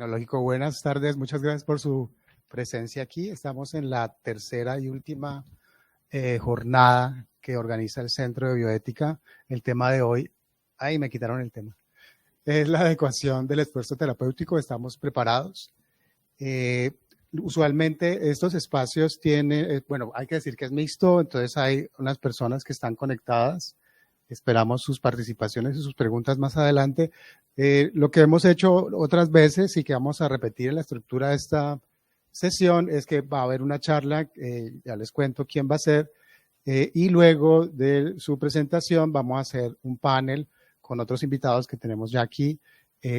Tecnológico. Buenas tardes, muchas gracias por su presencia aquí. Estamos en la tercera y última jornada que organiza el Centro de Bioética. El tema de hoy, me quitaron el tema, es la adecuación del esfuerzo terapéutico. Estamos preparados. Usualmente estos espacios tienen, hay que decir que es mixto, entonces hay unas personas que están conectadas. Esperamos sus participaciones y sus preguntas más adelante. Lo que hemos hecho otras veces y que vamos a repetir en la estructura de esta sesión es que va a haber una charla, ya les cuento quién va a ser, y luego de su presentación vamos a hacer un panel con otros invitados que tenemos ya aquí.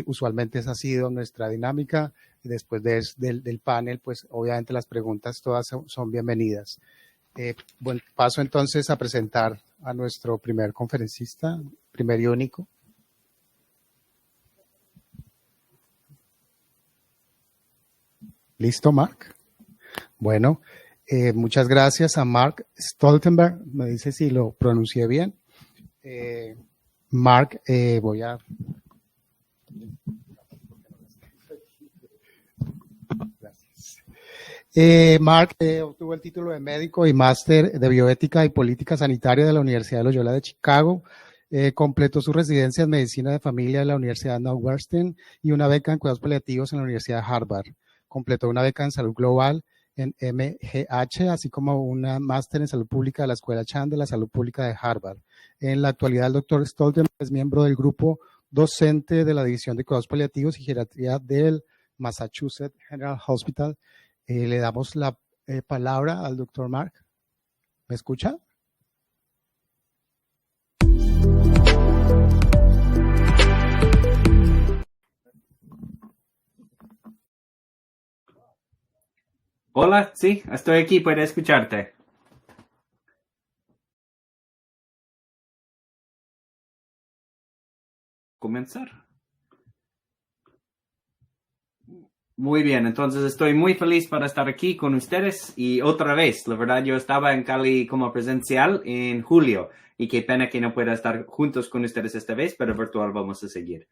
Usualmente esa ha sido nuestra dinámica. Después del panel, pues obviamente las preguntas todas son bienvenidas. Paso entonces a presentar a nuestro primer conferencista, primer y único. ¿Listo, Mark? Bueno, muchas gracias a Mark Stoltenberg. Me dice si lo pronuncié bien. Mark, voy a... Mark obtuvo el título de médico y máster de bioética y política sanitaria de la Universidad de Loyola de Chicago. Completó su residencia en medicina de familia de la Universidad de Northwestern y una beca en cuidados paliativos en la Universidad de Harvard. Completó una beca en salud global en MGH, así como una máster en salud pública de la Escuela Chan de la Salud Pública de Harvard. En la actualidad, el doctor Stoltenberg es miembro del grupo docente de la División de Cuidados Paliativos y Geriatría del Massachusetts General Hospital. Le damos la palabra al doctor Mark. ¿Me escucha? Hola, sí, estoy aquí, puedo escucharte. Comenzar. Muy bien, entonces estoy muy feliz para estar aquí con ustedes y otra vez, la verdad yo estaba en Cali como presencial en julio y qué pena que no pueda estar juntos con ustedes esta vez, pero virtual vamos a seguir.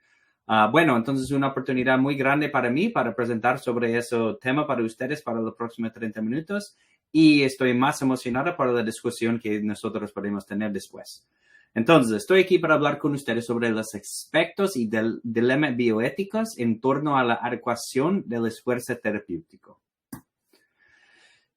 Bueno, entonces una oportunidad muy grande para mí para presentar sobre ese tema para ustedes para los próximos 30 minutos y estoy más emocionada por la discusión que nosotros podemos tener después. Entonces, estoy aquí para hablar con ustedes sobre los aspectos y dilemas bioéticos en torno a la adecuación del esfuerzo terapéutico.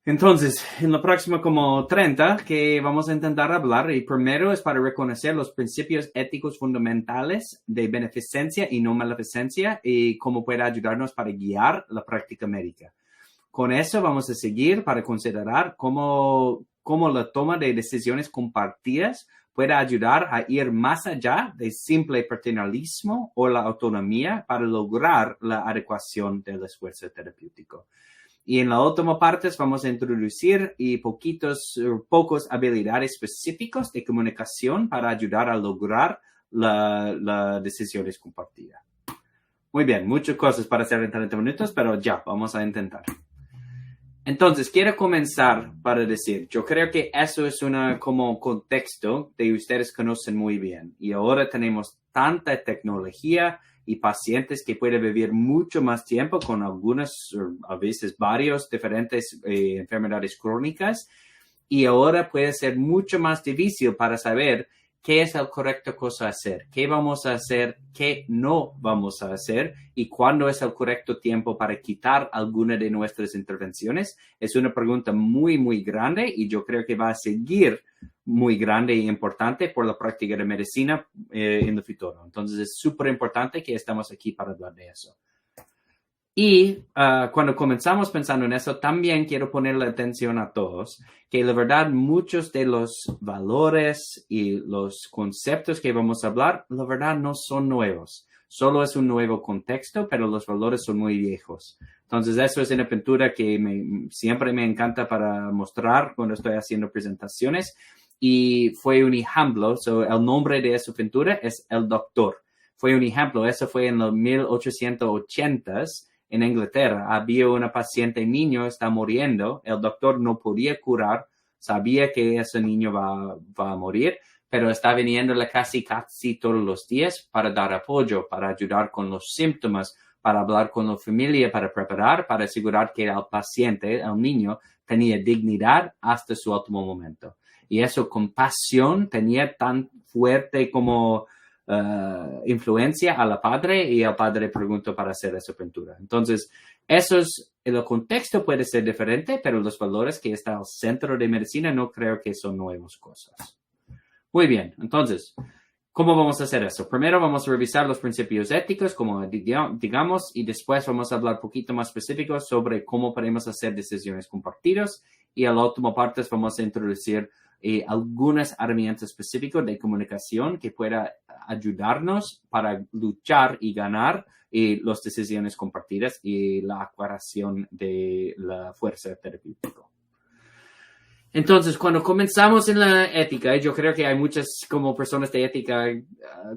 Entonces, en la próxima como 30 que vamos a intentar hablar, y primero es para reconocer los principios éticos fundamentales de beneficencia y no maleficencia y cómo puede ayudarnos para guiar la práctica médica. Con eso vamos a seguir para considerar cómo la toma de decisiones compartidas puede ayudar a ir más allá del simple paternalismo o la autonomía para lograr la adecuación del esfuerzo terapéutico. Y en la última parte vamos a introducir pocos habilidades específicas de comunicación para ayudar a lograr la decisiones compartidas. Muy bien, muchas cosas para hacer en 30 minutos, pero ya, vamos a intentar. Entonces, quiero comenzar para decir, yo creo que eso es como contexto que ustedes conocen muy bien. Y ahora tenemos tanta tecnología y pacientes que pueden vivir mucho más tiempo con algunas, a veces varios diferentes enfermedades crónicas. Y ahora puede ser mucho más difícil para saber qué es el correcto cosa a hacer, qué vamos a hacer, qué no vamos a hacer y cuándo es el correcto tiempo para quitar alguna de nuestras intervenciones. Es una pregunta muy, muy grande y yo creo que va a seguir muy grande e importante por la práctica de medicina en el futuro. Entonces es súper importante que estamos aquí para hablar de eso. Y cuando comenzamos pensando en eso, también quiero ponerle atención a todos, que la verdad muchos de los valores y los conceptos que vamos a hablar, la verdad no son nuevos. Solo es un nuevo contexto, pero los valores son muy viejos. Entonces eso es una pintura que siempre me encanta para mostrar cuando estoy haciendo presentaciones. Y fue un ejemplo, el nombre de esa pintura es El Doctor. Fue un ejemplo, eso fue en los 1880s. En Inglaterra había una paciente niño, está muriendo, el doctor no podía curar, sabía que ese niño va a morir, pero está viniéndole casi todos los días para dar apoyo, para ayudar con los síntomas, para hablar con la familia, para preparar, para asegurar que el paciente, el niño, tenía dignidad hasta su último momento. Y eso, compasión, tenía tan fuerte como influencia a la padre, y el padre preguntó para hacer esa pintura. Entonces, el contexto puede ser diferente, pero los valores que están al centro de medicina no creo que son nuevas cosas. Muy bien, entonces, ¿cómo vamos a hacer eso? Primero vamos a revisar los principios éticos, como digamos, y después vamos a hablar un poquito más específico sobre cómo podemos hacer decisiones compartidas, y a la última parte vamos a introducir algunas herramientas específicas de comunicación que puedan ayudarnos para luchar y ganar las decisiones compartidas y la aclaración de la fuerza terapéutica. Entonces, cuando comenzamos en la ética, yo creo que hay muchas como personas de ética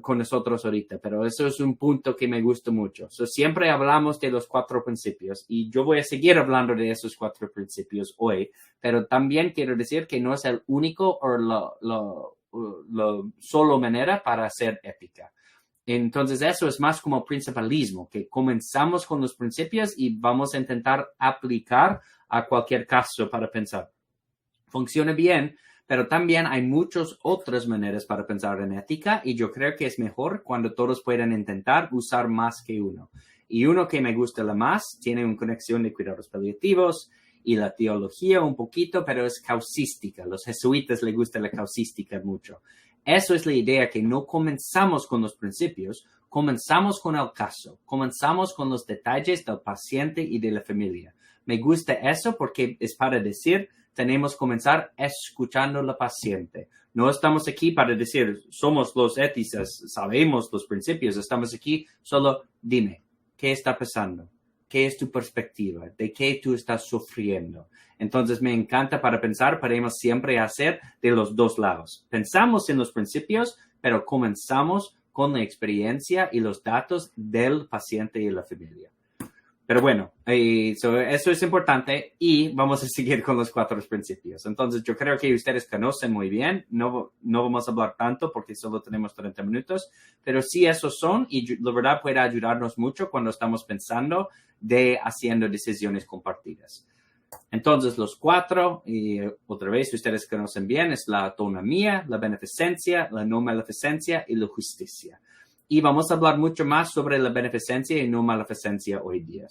con nosotros ahorita, pero eso es un punto que me gusta mucho. Siempre hablamos de los 4 principios, y yo voy a seguir hablando de esos 4 principios hoy, pero también quiero decir que no es el único o la solo manera para hacer ética. Entonces, eso es más como principalismo, que comenzamos con los principios y vamos a intentar aplicar a cualquier caso para pensar. Funciona bien, pero también hay muchas otras maneras para pensar en ética, y yo creo que es mejor cuando todos puedan intentar usar más que uno. Y uno que me gusta la más tiene una conexión de cuidados paliativos y la teología un poquito, pero es causística. Los jesuitas les gusta la causística mucho. Eso es la idea, que no comenzamos con los principios, comenzamos con el caso, comenzamos con los detalles del paciente y de la familia. Me gusta eso porque es para decir, tenemos que comenzar escuchando al paciente. No estamos aquí para decir, somos los éticos, sabemos los principios. Estamos aquí, solo dime, ¿qué está pasando? ¿Qué es tu perspectiva? ¿De qué tú estás sufriendo? Entonces, me encanta para pensar, podemos siempre hacer de los dos lados. Pensamos en los principios, pero comenzamos con la experiencia y los datos del paciente y la familia. Pero bueno, eso es importante, y vamos a seguir con los 4 principios. Entonces, yo creo que ustedes conocen muy bien. No vamos a hablar tanto porque solo tenemos 30 minutos, pero sí esos son, y la verdad puede ayudarnos mucho cuando estamos pensando de haciendo decisiones compartidas. Entonces, los 4, y otra vez ustedes conocen bien, es la autonomía, la beneficencia, la no maleficencia y la justicia. Y vamos a hablar mucho más sobre la beneficencia y no maleficencia hoy día.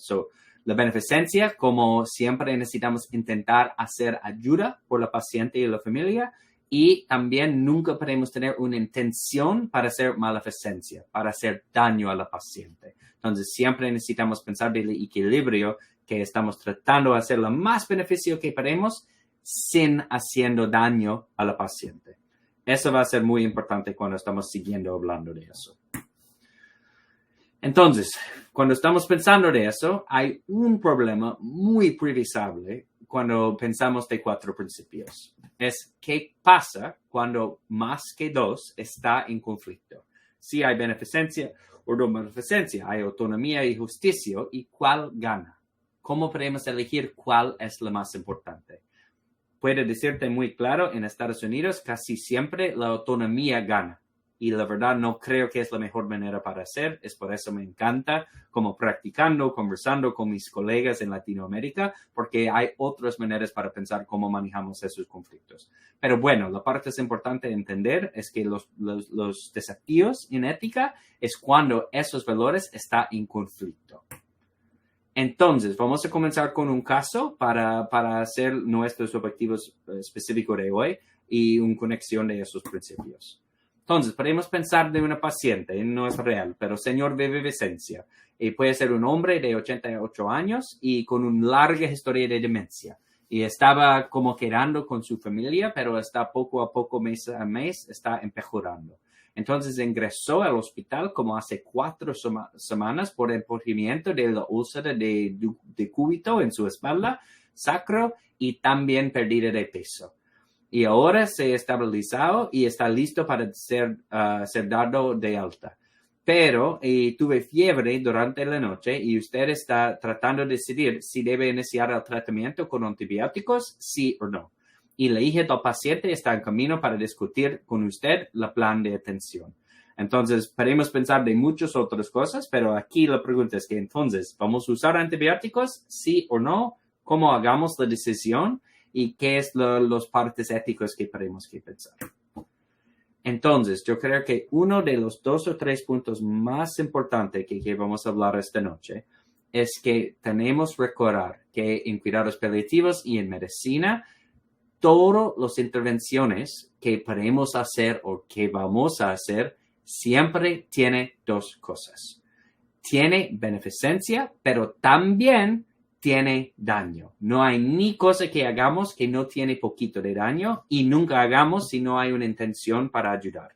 La beneficencia, como siempre necesitamos intentar hacer ayuda por la paciente y la familia, y también nunca podemos tener una intención para hacer maleficencia, para hacer daño a la paciente. Entonces, siempre necesitamos pensar del equilibrio, que estamos tratando de hacer lo más beneficio que podemos sin haciendo daño a la paciente. Eso va a ser muy importante cuando estamos siguiendo hablando de eso. Entonces, cuando estamos pensando de eso, hay un problema muy previsible cuando pensamos de 4 principios. Es qué pasa cuando más que 2 está en conflicto. Si hay beneficencia o no beneficencia, hay autonomía y justicia, ¿y cuál gana? ¿Cómo podemos elegir cuál es la más importante? Puedo decirte muy claro, en Estados Unidos casi siempre la autonomía gana. Y la verdad no creo que es la mejor manera para hacer. Es por eso me encanta como practicando, conversando con mis colegas en Latinoamérica, porque hay otras maneras para pensar cómo manejamos esos conflictos. Pero bueno, la parte es importante entender es que los desafíos en ética es cuando esos valores están en conflicto. Entonces, vamos a comenzar con un caso para hacer nuestros objetivos específicos de hoy y una conexión de esos principios. Entonces, podemos pensar de una paciente, no es real, pero señor Vicencia. Puede ser un hombre de 88 años y con una larga historia de demencia. Y estaba como quedando con su familia, pero está poco a poco, mes a mes, está empeorando. Entonces ingresó al hospital como hace 4 semanas por empujamiento de la úlcera de cúbito en su espalda, sacro, y también pérdida de peso. Y ahora se ha estabilizado y está listo para ser dado de alta. Pero tuve fiebre durante la noche y usted está tratando de decidir si debe iniciar el tratamiento con antibióticos, sí o no. Y la hija del paciente está en camino para discutir con usted el plan de atención. Entonces, podemos pensar de muchas otras cosas, pero aquí la pregunta es que entonces, ¿vamos a usar antibióticos? ¿Sí o no? ¿Cómo hagamos la decisión? ¿Y qué es los partes éticos que tenemos que pensar? Entonces, yo creo que uno de los 2 o 3 puntos más importantes que vamos a hablar esta noche es que tenemos que recordar que en cuidados paliativos y en medicina, todas las intervenciones que podemos hacer o que vamos a hacer siempre tiene 2 cosas. Tiene beneficencia, pero también tiene daño. No hay ni cosa que hagamos que no tiene poquito de daño y nunca hagamos si no hay una intención para ayudar.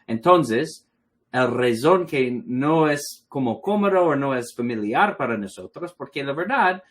Entonces, la razón que no es como cómodo o no es familiar para nosotros, porque la verdad,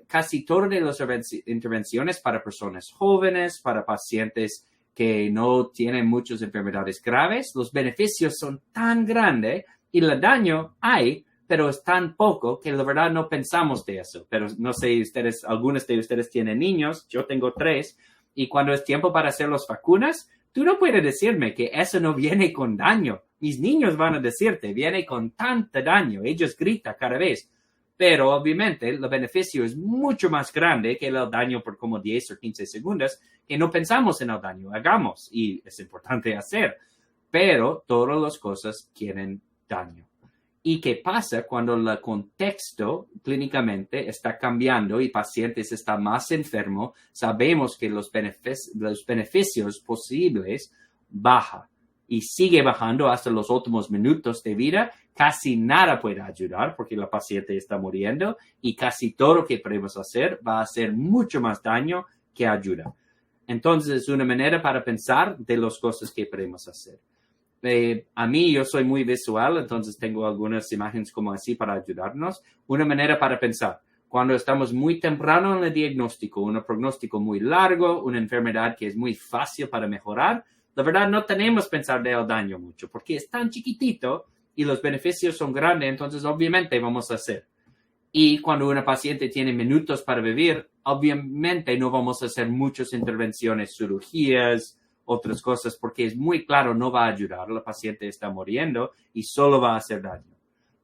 casi todas las intervenciones para personas jóvenes, para pacientes que no tienen muchas enfermedades graves, los beneficios son tan grandes y el daño hay, pero es tan poco que la verdad no pensamos de eso. Pero no sé, algunos de ustedes tienen niños, yo tengo 3, y cuando es tiempo para hacer las vacunas, tú no puedes decirme que eso no viene con daño. Mis niños van a decirte, viene con tanto daño, ellos gritan cada vez. Pero obviamente el beneficio es mucho más grande que el daño por como 10 o 15 segundos, que no pensamos en el daño, hagamos, y es importante hacer. Pero todas las cosas tienen daño. ¿Y qué pasa cuando el contexto clínicamente está cambiando y pacientes están más enfermos? Sabemos que los beneficios posibles bajan y sigue bajando hasta los últimos minutos de vida. Casi nada puede ayudar porque la paciente está muriendo y casi todo lo que podemos hacer va a hacer mucho más daño que ayuda. Entonces, es una manera para pensar de las cosas que podemos hacer. A mí, yo soy muy visual, entonces tengo algunas imágenes como así para ayudarnos. Una manera para pensar, cuando estamos muy temprano en el diagnóstico, un pronóstico muy largo, una enfermedad que es muy fácil para mejorar, la verdad no tenemos que pensar del daño mucho, porque es tan chiquitito y los beneficios son grandes, entonces obviamente vamos a hacer. Y cuando una paciente tiene minutos para vivir, obviamente no vamos a hacer muchas intervenciones, cirugías, otras cosas, porque es muy claro, no va a ayudar, la paciente está muriendo y solo va a hacer daño.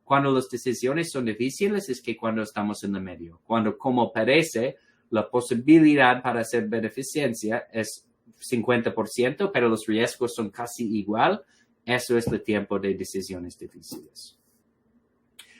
Cuando las decisiones son difíciles es que cuando estamos en el medio, cuando como parece la posibilidad para hacer beneficencia es 50%, pero los riesgos son casi igual, eso es el tiempo de decisiones difíciles.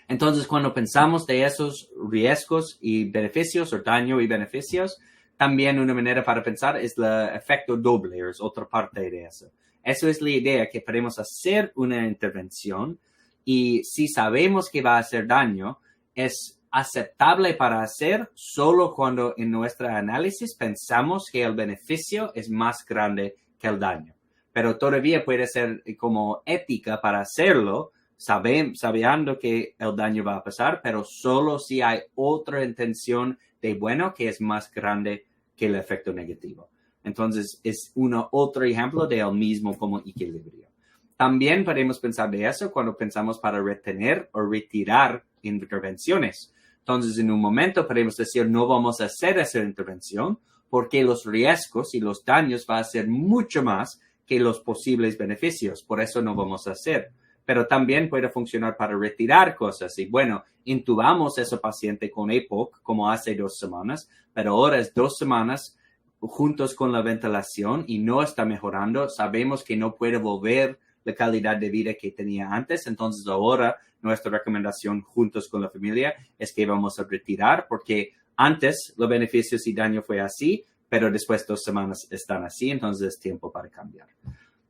Entonces, cuando pensamos de esos riesgos y beneficios, o daño y beneficios, también una manera para pensar es el efecto doble, es otra parte de eso. Eso es la idea que podemos hacer una intervención y si sabemos que va a hacer daño, es aceptable para hacer solo cuando en nuestro análisis pensamos que el beneficio es más grande que el daño. Pero todavía puede ser como ética para hacerlo, sabiendo que el daño va a pasar, pero solo si hay otra intención de bueno que es más grande que el efecto negativo. Entonces, es otro ejemplo del mismo como equilibrio. También podemos pensar de eso cuando pensamos para retener o retirar intervenciones. Entonces, en un momento podemos decir, no vamos a hacer esa intervención porque los riesgos y los daños van a ser mucho más que los posibles beneficios. Por eso no vamos a hacer. Pero también puede funcionar para retirar cosas. Y bueno, intubamos a ese paciente con EPOC como hace 2 semanas, pero ahora es 2 semanas juntos con la ventilación y no está mejorando. Sabemos que no puede volver la calidad de vida que tenía antes. Entonces ahora nuestra recomendación juntos con la familia es que vamos a retirar porque antes los beneficios y daño fue así, pero después 2 semanas están así. Entonces es tiempo para cambiar.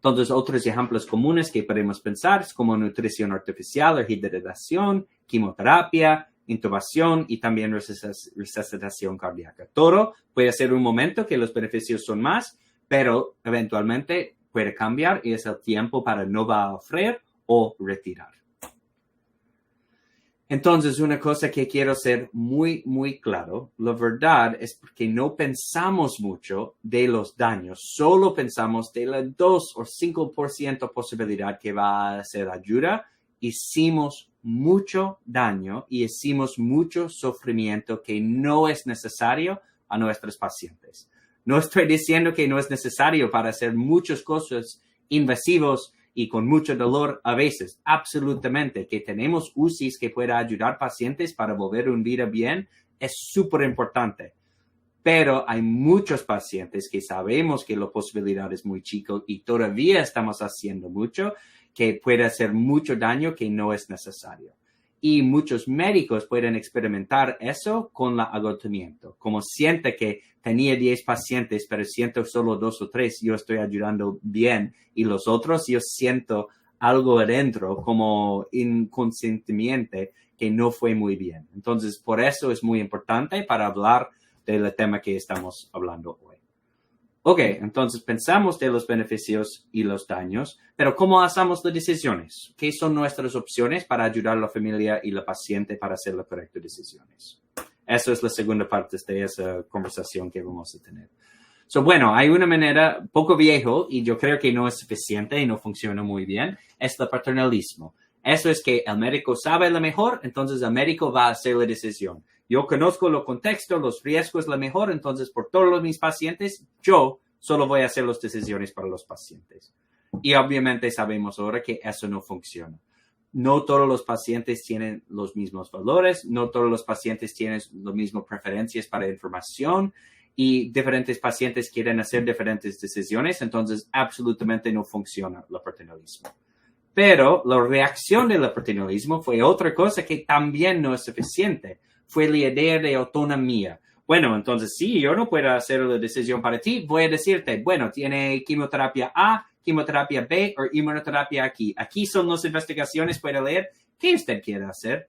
Entonces, otros ejemplos comunes que podemos pensar es como nutrición artificial, rehidratación, quimioterapia, intubación y también resucitación cardíaca. Todo puede ser un momento que los beneficios son más, pero eventualmente puede cambiar y es el tiempo para no va a ofrecer o retirar. Entonces, una cosa que quiero ser muy, muy claro, la verdad es porque no pensamos mucho de los daños, solo pensamos de la 2 o 5% posibilidad que va a hacer ayuda. Hicimos mucho daño y hicimos mucho sufrimiento que no es necesario a nuestros pacientes. No estoy diciendo que no es necesario para hacer muchas cosas invasivos y con mucho dolor a veces, absolutamente, que tenemos UCIs que puedan ayudar pacientes para volver una vida bien, es súper importante. Pero hay muchos pacientes que sabemos que la posibilidad es muy chica y todavía estamos haciendo mucho, que puede hacer mucho daño que no es necesario. Y muchos médicos pueden experimentar eso con el agotamiento. Como siente que tenía 10 pacientes, pero siento solo 2 o 3, yo estoy ayudando bien. Y los otros, yo siento algo adentro, como inconscientemente, que no fue muy bien. Entonces, por eso es muy importante para hablar del tema que estamos hablando hoy. Ok, entonces pensamos de los beneficios y los daños, pero ¿cómo hacemos las decisiones? ¿Qué son nuestras opciones para ayudar a la familia y la paciente para hacer las correctas decisiones? Esa es la segunda parte de esa conversación que vamos a tener. Bueno, hay una manera poco viejo y yo creo que no es suficiente y no funciona muy bien, es el paternalismo. Eso es que el médico sabe lo mejor, entonces el médico va a hacer la decisión. Yo conozco los contextos, los riesgos, lo mejor, entonces por todos mis pacientes, yo solo voy a hacer las decisiones para los pacientes. Y obviamente sabemos ahora que eso no funciona. No todos los pacientes tienen los mismos valores, no todos los pacientes tienen las mismas preferencias para información y diferentes pacientes quieren hacer diferentes decisiones, entonces absolutamente no funciona el paternalismo. Pero la reacción del paternalismo fue otra cosa que también no es suficiente. Fue la idea de autonomía. Bueno, entonces, si yo no puedo hacer la decisión para ti, voy a decirte, bueno, tiene quimioterapia A, quimioterapia B o inmunoterapia aquí. Aquí son las investigaciones, puede leer. ¿Qué usted quiere hacer?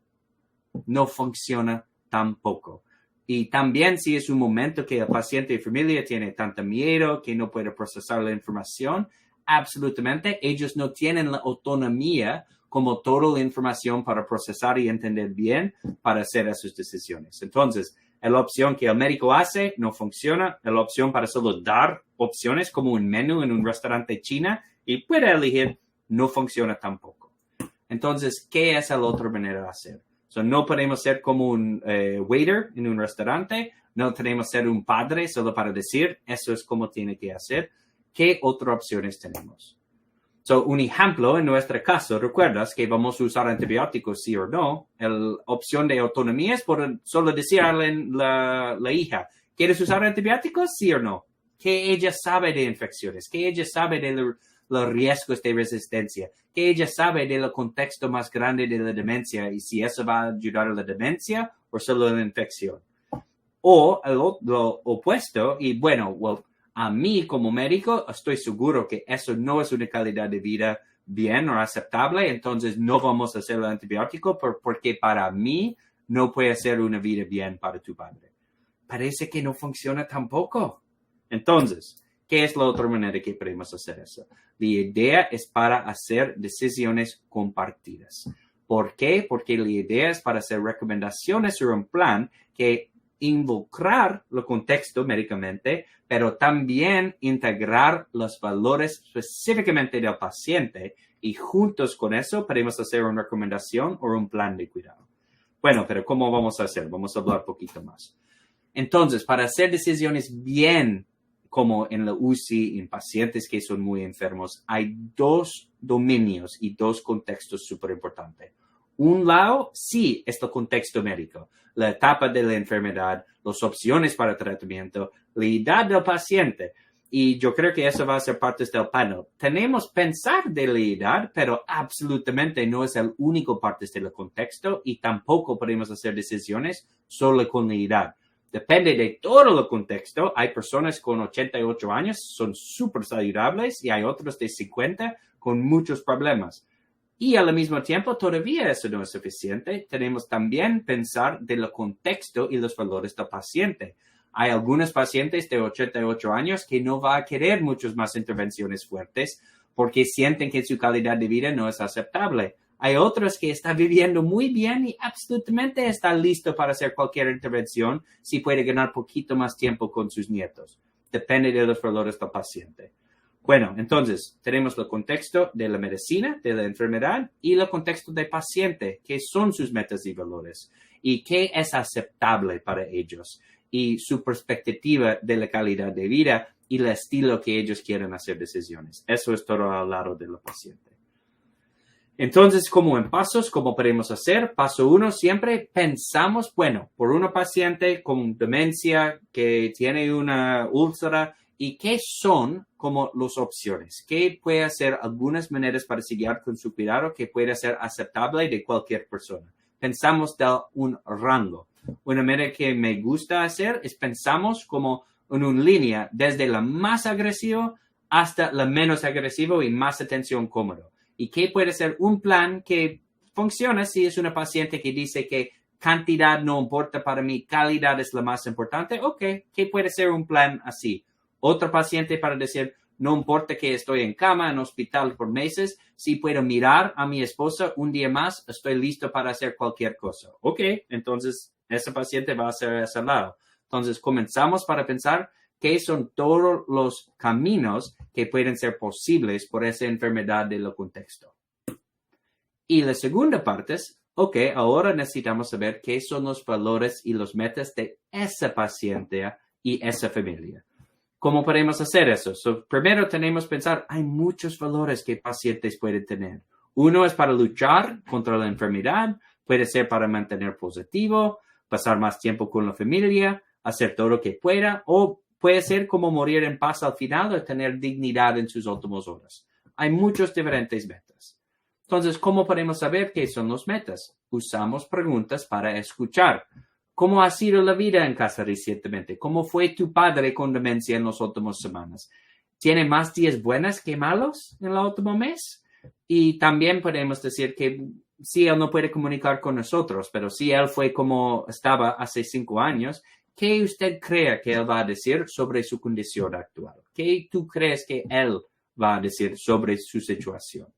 No funciona tampoco. Y también si es un momento que el paciente y familia tiene tanto miedo que no puede procesar la información, absolutamente, ellos no tienen la autonomía como toda la información para procesar y entender bien para hacer esas decisiones. Entonces, la opción que el médico hace no funciona. La opción para solo dar opciones como un menú en un restaurante chino y puede elegir no funciona tampoco. Entonces, ¿qué es la otra manera de hacer? No podemos ser como un waiter en un restaurante. No tenemos ser un padre solo para decir eso es como tiene que hacer. ¿Qué otras opciones tenemos? Un ejemplo, en nuestro caso, recuerdas que vamos a usar antibióticos, sí o no. La opción de autonomía es por solo decirle a la hija, ¿quieres usar antibióticos, sí o no? Que ella sabe de infecciones, que ella sabe de los riesgos de resistencia, que ella sabe del contexto más grande de la demencia y si eso va a ayudar a la demencia o solo a la infección. O lo opuesto, y bueno, a mí como médico estoy seguro que eso no es una calidad de vida bien o aceptable, entonces no vamos a hacer el antibiótico porque para mí no puede ser una vida bien para tu padre. Parece que no funciona tampoco. Entonces, ¿qué es la otra manera que podemos hacer eso? La idea es para hacer decisiones compartidas. ¿Por qué? Porque la idea es para hacer recomendaciones sobre un plan que involucrar el contexto médicamente, pero también integrar los valores específicamente del paciente y juntos con eso podemos hacer una recomendación o un plan de cuidado. Bueno, pero ¿cómo vamos a hacer? Vamos a hablar un poquito más. Entonces, para hacer decisiones bien, como en la UCI, en pacientes que son muy enfermos, hay 2 dominios y 2 contextos súper importantes. Un lado, sí, es el contexto médico, la etapa de la enfermedad, las opciones para tratamiento, la edad del paciente. Y yo creo que eso va a ser parte del panel. Tenemos que pensar de la edad, pero absolutamente no es el único parte del contexto y tampoco podemos hacer decisiones solo con la edad. Depende de todo el contexto. Hay personas con 88 años, son súper saludables y hay otros de 50 con muchos problemas. Y al mismo tiempo, todavía eso no es suficiente. Tenemos también pensar del contexto y los valores del paciente. Hay algunos pacientes de 88 años que no van a querer muchas más intervenciones fuertes porque sienten que su calidad de vida no es aceptable. Hay otros que están viviendo muy bien y absolutamente están listos para hacer cualquier intervención si puede ganar poquito más tiempo con sus nietos. Depende de los valores del paciente. Bueno, entonces, tenemos el contexto de la medicina, de la enfermedad, y el contexto del paciente, qué son sus metas y valores, y qué es aceptable para ellos, y su perspectiva de la calidad de vida y el estilo que ellos quieren hacer decisiones. Eso es todo al lado del paciente. Entonces, como en pasos, ¿cómo podemos hacer? Paso 1, siempre pensamos, bueno, por una paciente con demencia que tiene una úlcera, ¿y qué son como las opciones? ¿Qué puede hacer algunas maneras para seguir con su cuidado que puede ser aceptable de cualquier persona? Pensamos de un rango. Una manera que me gusta hacer es pensamos como en una línea desde la más agresiva hasta la menos agresiva y más atención cómoda. ¿Y qué puede ser un plan que funciona si es una paciente que dice que cantidad no importa para mí, calidad es lo más importante? Ok, ¿qué puede ser un plan así? Otro paciente para decir, no importa que estoy en cama, en hospital por meses, si puedo mirar a mi esposa un día más, estoy listo para hacer cualquier cosa. Ok, entonces ese paciente va a hacer ese lado. Entonces comenzamos para pensar qué son todos los caminos que pueden ser posibles por esa enfermedad del contexto. Y la segunda parte es, ok, ahora necesitamos saber qué son los valores y los metas de esa paciente y esa familia. ¿Cómo podemos hacer eso? Primero tenemos que pensar, hay muchos valores que pacientes pueden tener. Uno es para luchar contra la enfermedad, puede ser para mantener positivo, pasar más tiempo con la familia, hacer todo lo que pueda, o puede ser como morir en paz al final o tener dignidad en sus últimas horas. Hay muchos diferentes metas. Entonces, ¿cómo podemos saber qué son los metas? Usamos preguntas para escuchar. ¿Cómo ha sido la vida en casa recientemente? ¿Cómo fue tu padre con demencia en las últimas semanas? ¿Tiene más días buenos que malos en el último mes? Y también podemos decir que sí, él no puede comunicar con nosotros, pero si él fue como estaba hace 5 años, ¿qué usted cree que él va a decir sobre su condición actual? ¿Qué tú crees que él va a decir sobre su situación?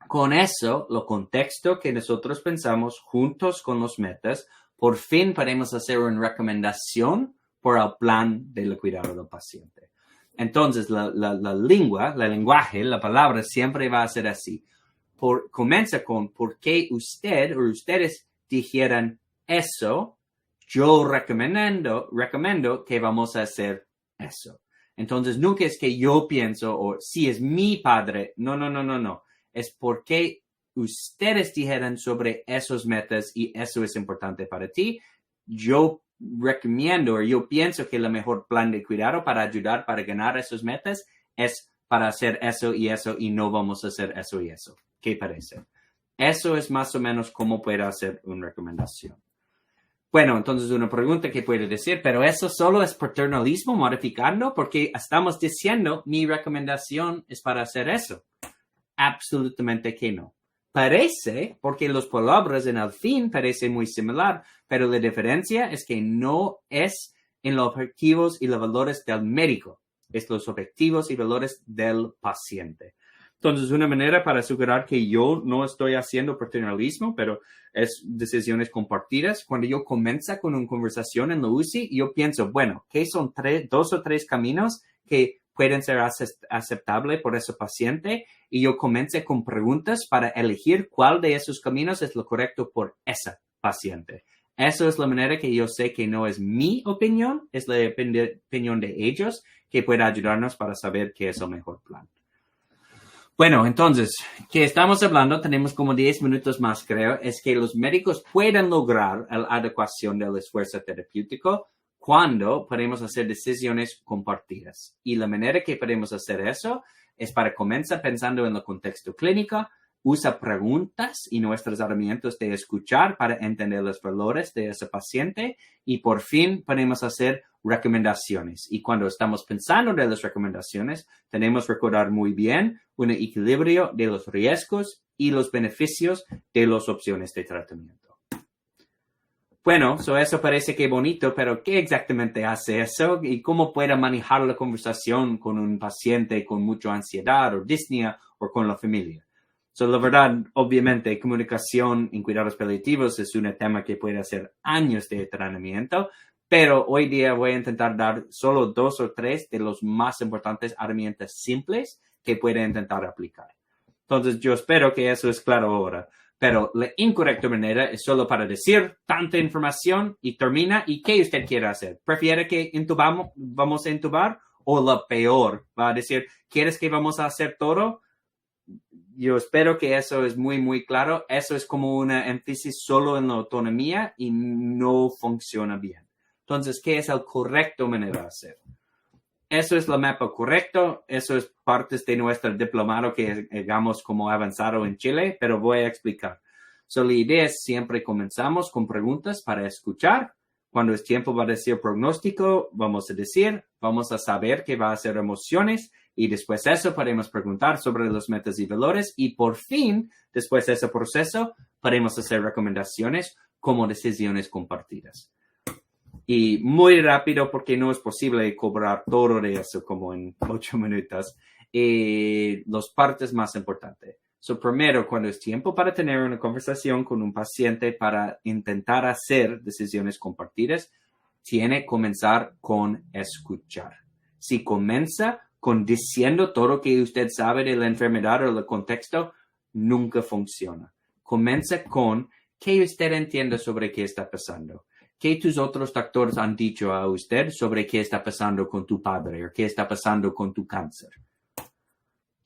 Con eso, lo contexto que nosotros pensamos juntos con los metas, por fin podemos hacer una recomendación por el plan del cuidado del paciente. Entonces, la lenguaje, la palabra siempre va a ser así. Comienza con por qué usted o ustedes dijeran eso, yo recomiendo que vamos a hacer eso. Entonces, nunca es que yo pienso o si es mi padre. No. Es porque ustedes dijeron sobre esos metas y eso es importante para ti. Yo recomiendo o yo pienso que el mejor plan de cuidado para ayudar para ganar esos metas es para hacer eso y no vamos a hacer eso y eso. ¿Qué parece? Eso es más o menos cómo puede hacer una recomendación. Bueno, entonces una pregunta que puede decir, pero eso solo es paternalismo modificando porque estamos diciendo mi recomendación es para hacer eso. Absolutamente que no. Parece, porque las palabras en el fin parecen muy similar, pero la diferencia es que no es en los objetivos y los valores del médico, es los objetivos y valores del paciente. Entonces, una manera para asegurar que yo no estoy haciendo paternalismo, pero es decisiones compartidas. Cuando yo comienzo con una conversación en la UCI, yo pienso, bueno, ¿qué son 2 o 3 caminos que pueden ser aceptables por ese paciente? Y yo comencé con preguntas para elegir cuál de esos caminos es lo correcto por esa paciente. Eso es la manera que yo sé que no es mi opinión, es la opinión de ellos que puede ayudarnos para saber qué es el mejor plan. Bueno, entonces, ¿qué estamos hablando? Tenemos como 10 minutos más, creo. Es que los médicos pueden lograr la adecuación del esfuerzo terapéutico cuando podemos hacer decisiones compartidas. Y la manera que podemos hacer eso es para comenzar pensando en el contexto clínico, usa preguntas y nuestros herramientas de escuchar para entender los valores de ese paciente y por fin podemos hacer recomendaciones. Y cuando estamos pensando en las recomendaciones, tenemos que recordar muy bien un equilibrio de los riesgos y los beneficios de las opciones de tratamiento. Bueno, eso parece que bonito, pero ¿qué exactamente hace eso? ¿Y cómo puede manejar la conversación con un paciente con mucha ansiedad o disnea o con la familia? La verdad, obviamente, comunicación en cuidados paliativos es un tema que puede hacer años de entrenamiento, pero hoy día voy a intentar dar solo 2 o 3 de los más importantes herramientas simples que puede intentar aplicar. Entonces, yo espero que eso es claro ahora. Pero la incorrecta manera es solo para decir tanta información y termina. ¿Y qué usted quiere hacer? ¿Prefiere que vamos a intubar? ¿O lo peor? Va a decir, ¿quieres que vamos a hacer todo? yo espero que eso es muy, muy claro. Eso es como una énfasis solo en la autonomía y no funciona bien. Entonces, ¿qué es el correcto manera de hacer? Eso es la mapa correcto. Eso es partes de nuestro diplomado que hagamos como avanzado en Chile, pero voy a explicar. So, la idea es siempre comenzamos con preguntas para escuchar. Cuando es tiempo para decir pronóstico, vamos a saber que va a ser emociones y después de eso podemos preguntar sobre los metas y valores y por fin, después de ese proceso, podemos hacer recomendaciones como decisiones compartidas. Y muy rápido porque no es posible cobrar todo de eso como en 8 minutos. Las partes más importantes. So, primero, cuando es tiempo para tener una conversación con un paciente para intentar hacer decisiones compartidas, tiene que comenzar con escuchar. Si comienza con diciendo todo lo que usted sabe de la enfermedad o el contexto, nunca funciona. Comienza con qué usted entiende sobre qué está pasando. ¿Qué tus otros doctores han dicho a usted sobre qué está pasando con tu padre o qué está pasando con tu cáncer?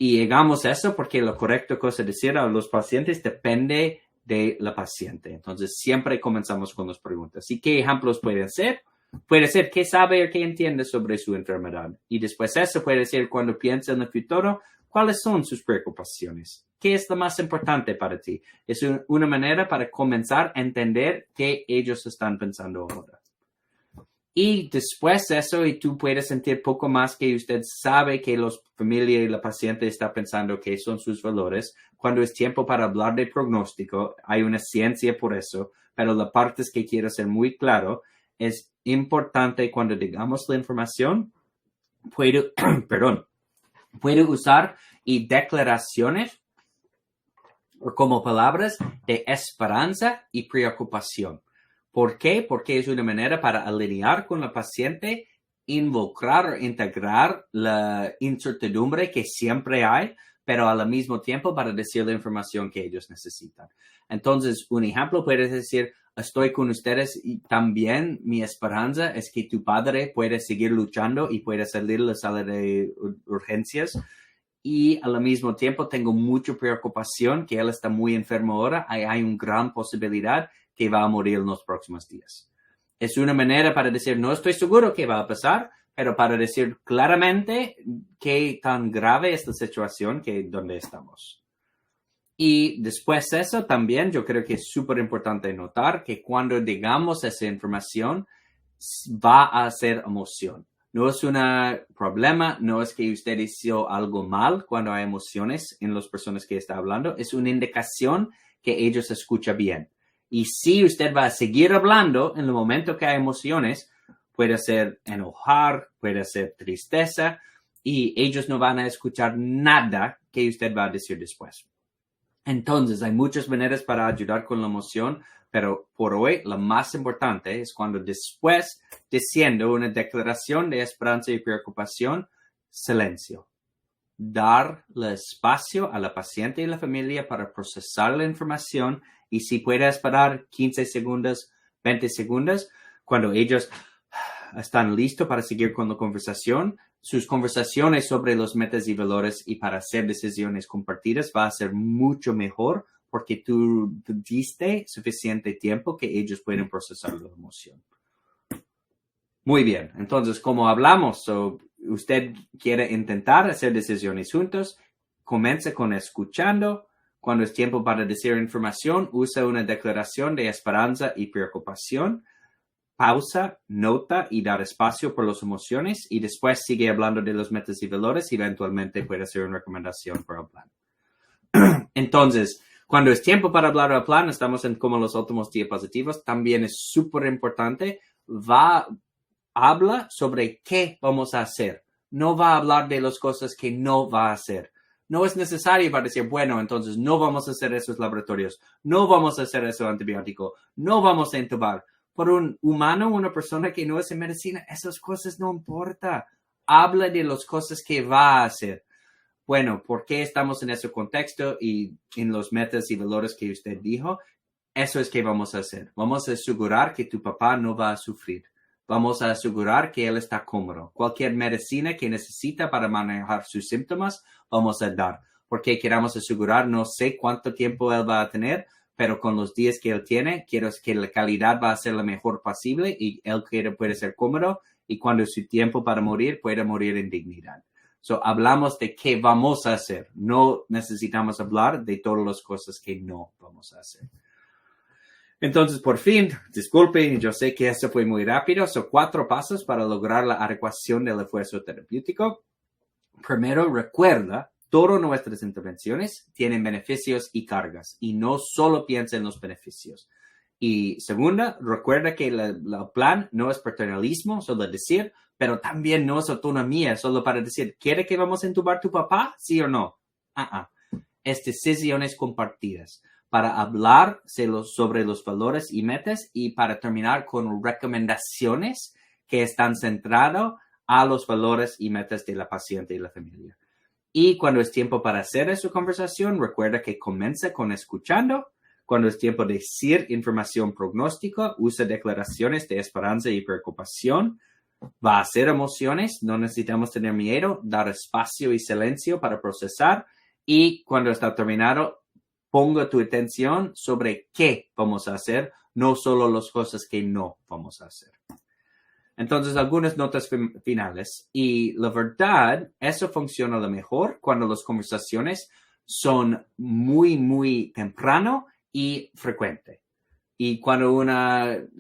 Y hagamos eso porque lo correcto cosa decir a los pacientes depende de la paciente. Entonces, siempre comenzamos con las preguntas. ¿Y qué ejemplos puede ser? Puede ser qué sabe o qué entiende sobre su enfermedad. Y después eso puede ser cuando piensa en el futuro, ¿cuáles son sus preocupaciones? ¿Qué es lo más importante para ti? Es una manera para comenzar a entender qué ellos están pensando ahora. Y después de eso, y tú puedes sentir poco más que usted sabe que la familia y la paciente está pensando qué son sus valores. Cuando es tiempo para hablar de pronóstico, hay una ciencia por eso, pero la parte es que quiero ser muy claro, es importante cuando digamos la información, puedo usar y declaraciones como palabras de esperanza y preocupación. ¿Por qué? Porque es una manera para alinear con la paciente, involucrar o integrar la incertidumbre que siempre hay, pero al mismo tiempo para decir la información que ellos necesitan. Entonces, un ejemplo puede decir, estoy con ustedes y también mi esperanza es que tu padre puede seguir luchando y puede salir de la sala de urgencias. Y al mismo tiempo tengo mucha preocupación que él está muy enfermo ahora. Hay una gran posibilidad que va a morir en los próximos días. Es una manera para decir, no estoy seguro qué va a pasar, pero para decir claramente qué tan grave es la situación donde estamos. Y después de eso también yo creo que es súper importante notar que cuando digamos esa información va a ser emoción. No es un problema, no es que usted hizo algo mal cuando hay emociones en las personas que está hablando, es una indicación que ellos escuchan bien. Y si usted va a seguir hablando en el momento que hay emociones, puede ser enojar, puede ser tristeza, y ellos no van a escuchar nada que usted va a decir después. Entonces, hay muchas maneras para ayudar con la emoción, pero por hoy la más importante es cuando después, diciendo una declaración de esperanza y preocupación, silencio. Darle espacio a la paciente y la familia para procesar la información y si puede esperar 15 segundos, 20 segundos, cuando ellos están listos para seguir con la conversación, sus conversaciones sobre los metas y valores y para hacer decisiones compartidas va a ser mucho mejor porque tú diste suficiente tiempo que ellos pueden procesar la emoción. Muy bien, entonces como hablamos, usted quiere intentar hacer decisiones juntos, comience con escuchando. Cuando es tiempo para decir información, usa una declaración de esperanza y preocupación. Pausa, nota y dar espacio por las emociones y después sigue hablando de los metas y valores y eventualmente puede hacer una recomendación para el plan. Entonces, cuando es tiempo para hablar del plan, estamos en como los últimos diapositivos, también es súper importante, habla sobre qué vamos a hacer. No va a hablar de las cosas que no va a hacer. No es necesario para decir, bueno, entonces no vamos a hacer esos laboratorios, no vamos a hacer ese antibiótico, no vamos a intubar. Por un humano, una persona que no es en medicina, esas cosas no importa. Habla de las cosas que va a hacer. Bueno, ¿por qué estamos en ese contexto y en los metas y valores que usted dijo? Eso es que vamos a hacer. Vamos a asegurar que tu papá no va a sufrir. Vamos a asegurar que él está cómodo. Cualquier medicina que necesita para manejar sus síntomas, vamos a dar. porque queramos asegurar, no sé cuánto tiempo él va a tener, pero con los días que él tiene, quiero que la calidad va a ser la mejor posible y él puede ser cómodo y cuando es su tiempo para morir, puede morir en dignidad. So, hablamos de qué vamos a hacer. No necesitamos hablar de todas las cosas que no vamos a hacer. Entonces, por fin, disculpen, yo sé que eso fue muy rápido. Son 4 pasos para lograr la adecuación del esfuerzo terapéutico. Primero, recuerda, todas nuestras intervenciones tienen beneficios y cargas y no solo piensa en los beneficios. Y segunda, recuerda que el plan no es paternalismo, solo decir, pero también no es autonomía, solo para decir, ¿quiere que vamos a intubar a tu papá? ¿Sí o no? Es decisiones compartidas para hablar sobre los valores y metas y para terminar con recomendaciones que están centradas a los valores y metas de la paciente y la familia. Y cuando es tiempo para hacer esa conversación, recuerda que comienza con escuchando. Cuando es tiempo de decir información prognóstica, usa declaraciones de esperanza y preocupación. Va a ser emociones, no necesitamos tener miedo, dar espacio y silencio para procesar. Y cuando está terminado, ponga tu atención sobre qué vamos a hacer, no solo las cosas que no vamos a hacer. Entonces, algunas notas finales. Y la verdad, eso funciona lo mejor cuando las conversaciones son muy, muy temprano y frecuente. Y cuando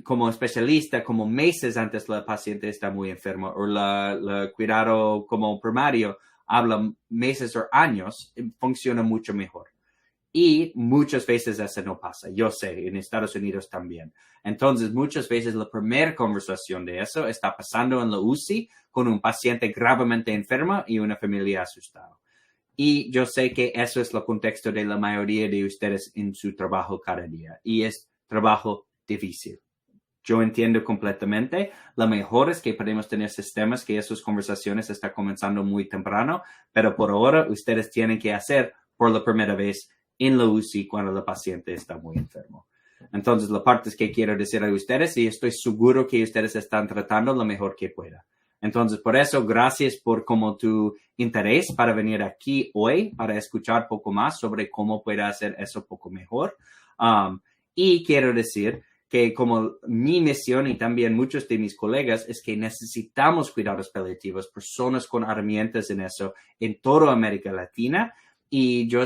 como especialista, como meses antes la paciente está muy enferma o la cuidado como primario habla meses o años, funciona mucho mejor. Y muchas veces eso no pasa. Yo sé, en Estados Unidos también. Entonces, muchas veces la primera conversación de eso está pasando en la UCI con un paciente gravemente enfermo y una familia asustada. Y yo sé que eso es el contexto de la mayoría de ustedes en su trabajo cada día. Y es trabajo difícil. Yo entiendo completamente. Lo mejor es que podemos tener sistemas que esas conversaciones están comenzando muy temprano, pero por ahora ustedes tienen que hacer por la primera vez en la UCI cuando el paciente está muy enfermo. Entonces, la parte que quiero decir a ustedes y estoy seguro que ustedes están tratando lo mejor que pueda. Entonces, por eso, gracias por como tu interés para venir aquí hoy para escuchar poco más sobre cómo puede hacer eso poco mejor. Y quiero decir que como mi misión y también muchos de mis colegas es que necesitamos cuidados paliativos, personas con herramientas en eso en toda América Latina. Y yo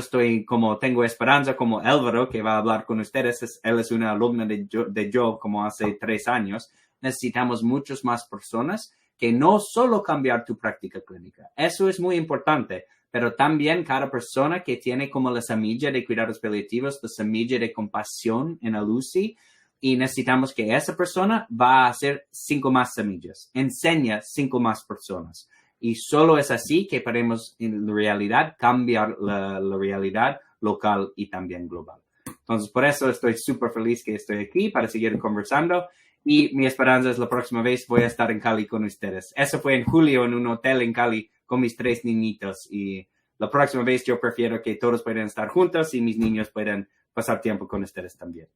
tengo esperanza como Álvaro, que va a hablar con ustedes. Él es una alumna de yo como hace 3 años. Necesitamos muchas más personas que no solo cambiar tu práctica clínica. Eso es muy importante, pero también cada persona que tiene como la semilla de cuidados paliativos, la semilla de compasión en la UCI, y necesitamos que esa persona va a hacer 5 más semillas. Enseña 5 más personas. Y solo es así que podemos en realidad cambiar la realidad local y también global. Entonces, por eso estoy súper feliz que estoy aquí para seguir conversando. Y mi esperanza es la próxima vez voy a estar en Cali con ustedes. Eso fue en julio en un hotel en Cali con mis 3 niñitos. Y la próxima vez yo prefiero que todos puedan estar juntos y mis niños puedan pasar tiempo con ustedes también.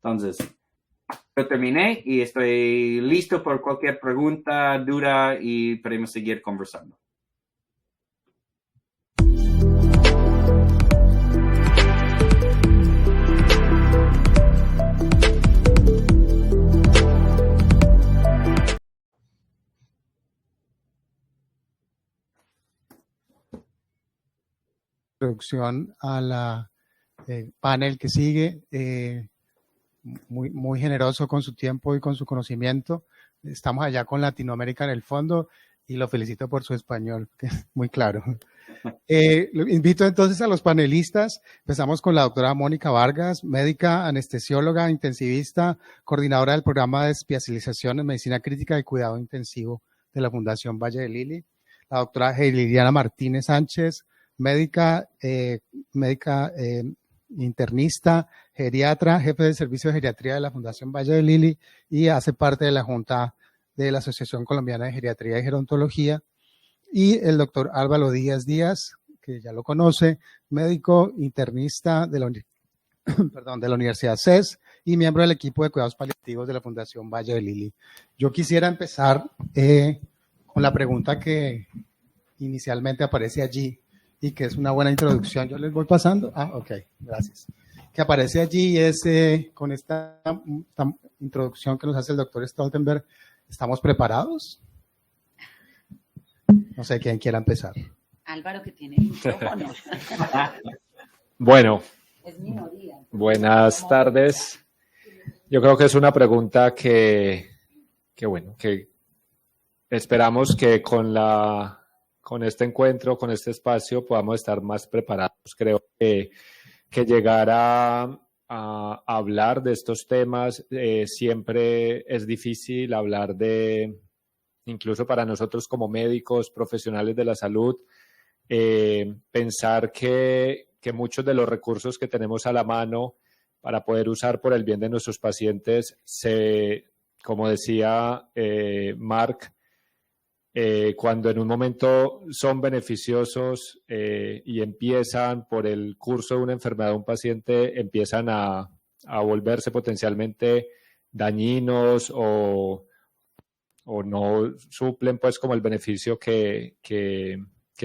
Entonces, yo terminé y estoy listo por cualquier pregunta, duda y podemos seguir conversando. Introducción a la panel que sigue. Muy generoso con su tiempo y con su conocimiento. Estamos allá con Latinoamérica en el fondo y lo felicito por su español, que es muy claro. Invito entonces a los panelistas. Empezamos con la doctora Mónica Vargas, médica, anestesióloga, intensivista, coordinadora del programa de especialización en medicina crítica y cuidado intensivo de la Fundación Valle de Lili. La doctora Liliana Martínez Sánchez, médica, internista, geriatra, jefe del servicio de geriatría de la Fundación Valle de Lili y hace parte de la Junta de la Asociación Colombiana de Geriatría y Gerontología. Y el doctor Álvaro Díaz Díaz, que ya lo conoce, médico internista de la Universidad CES y miembro del equipo de cuidados paliativos de la Fundación Valle de Lili. Yo quisiera empezar con la pregunta que inicialmente aparece allí y que es una buena introducción. Yo les voy pasando. Ok, gracias. Que aparece allí es con esta introducción que nos hace el doctor Stoltenberg. ¿Estamos preparados? No sé quién quiera empezar. Álvaro, que tiene el micrófono. Bueno, es minoría. Buenas tardes. Yo creo que es una pregunta que esperamos que con este encuentro, con este espacio, podamos estar más preparados. Creo que llegar a hablar de estos temas siempre es difícil, hablar de, incluso para nosotros como médicos, profesionales de la salud, pensar que muchos de los recursos que tenemos a la mano para poder usar por el bien de nuestros pacientes, como decía Mark, cuando en un momento son beneficiosos y empiezan por el curso de una enfermedad de un paciente, empiezan a volverse potencialmente dañinos o no suplen pues como el beneficio que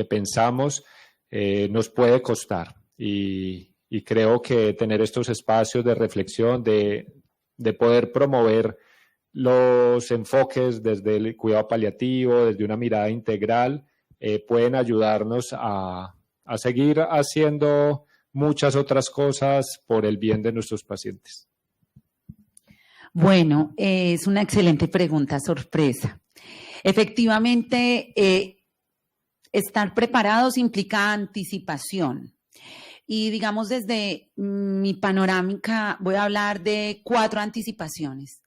pensamos, nos puede costar. Y creo que tener estos espacios de reflexión, de poder promover los enfoques desde el cuidado paliativo, desde una mirada integral, pueden ayudarnos a seguir haciendo muchas otras cosas por el bien de nuestros pacientes. Bueno, es una excelente pregunta, sorpresa. Efectivamente, estar preparados implica anticipación. Y digamos, desde mi panorámica voy a hablar de 4 anticipaciones.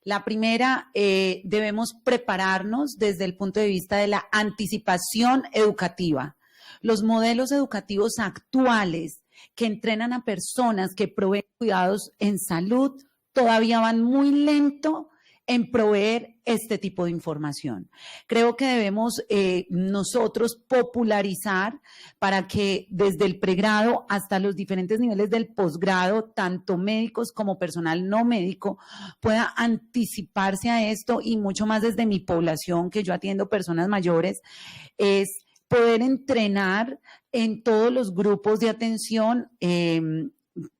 La primera, debemos prepararnos desde el punto de vista de la anticipación educativa. Los modelos educativos actuales que entrenan a personas que proveen cuidados en salud todavía van muy lento en proveer este tipo de información. Creo que debemos nosotros popularizar para que desde el pregrado hasta los diferentes niveles del posgrado, tanto médicos como personal no médico, pueda anticiparse a esto, y mucho más desde mi población, que yo atiendo personas mayores, es poder entrenar en todos los grupos de atención,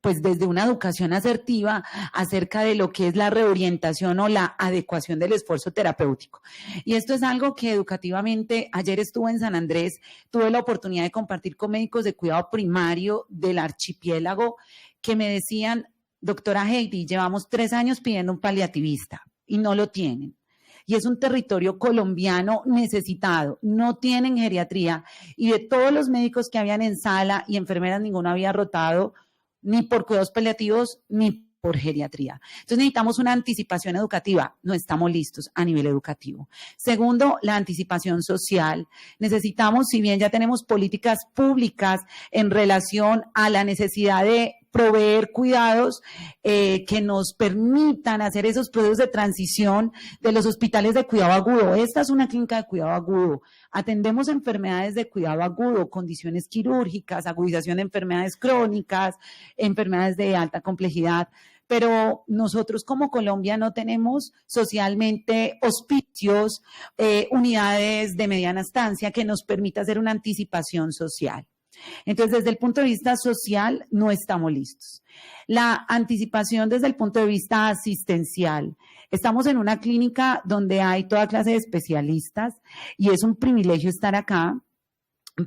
pues desde una educación asertiva acerca de lo que es la reorientación o la adecuación del esfuerzo terapéutico. Y esto es algo que educativamente, ayer estuve en San Andrés, tuve la oportunidad de compartir con médicos de cuidado primario del archipiélago que me decían: doctora Heidi, llevamos 3 años pidiendo un paliativista y no lo tienen. Y es un territorio colombiano necesitado, no tienen geriatría, y de todos los médicos que habían en sala y enfermeras, ninguno había rotado ni por cuidados paliativos, ni por geriatría. Entonces necesitamos una anticipación educativa. No estamos listos a nivel educativo. Segundo, la anticipación social. Necesitamos, si bien ya tenemos políticas públicas en relación a la necesidad de proveer cuidados que nos permitan hacer esos procesos de transición de los hospitales de cuidado agudo. Esta es una clínica de cuidado agudo. Atendemos enfermedades de cuidado agudo, condiciones quirúrgicas, agudización de enfermedades crónicas, enfermedades de alta complejidad. Pero nosotros como Colombia no tenemos socialmente hospicios, unidades de mediana estancia que nos permita hacer una anticipación social. Entonces, desde el punto de vista social, no estamos listos. La anticipación desde el punto de vista asistencial. Estamos en una clínica donde hay toda clase de especialistas y es un privilegio estar acá,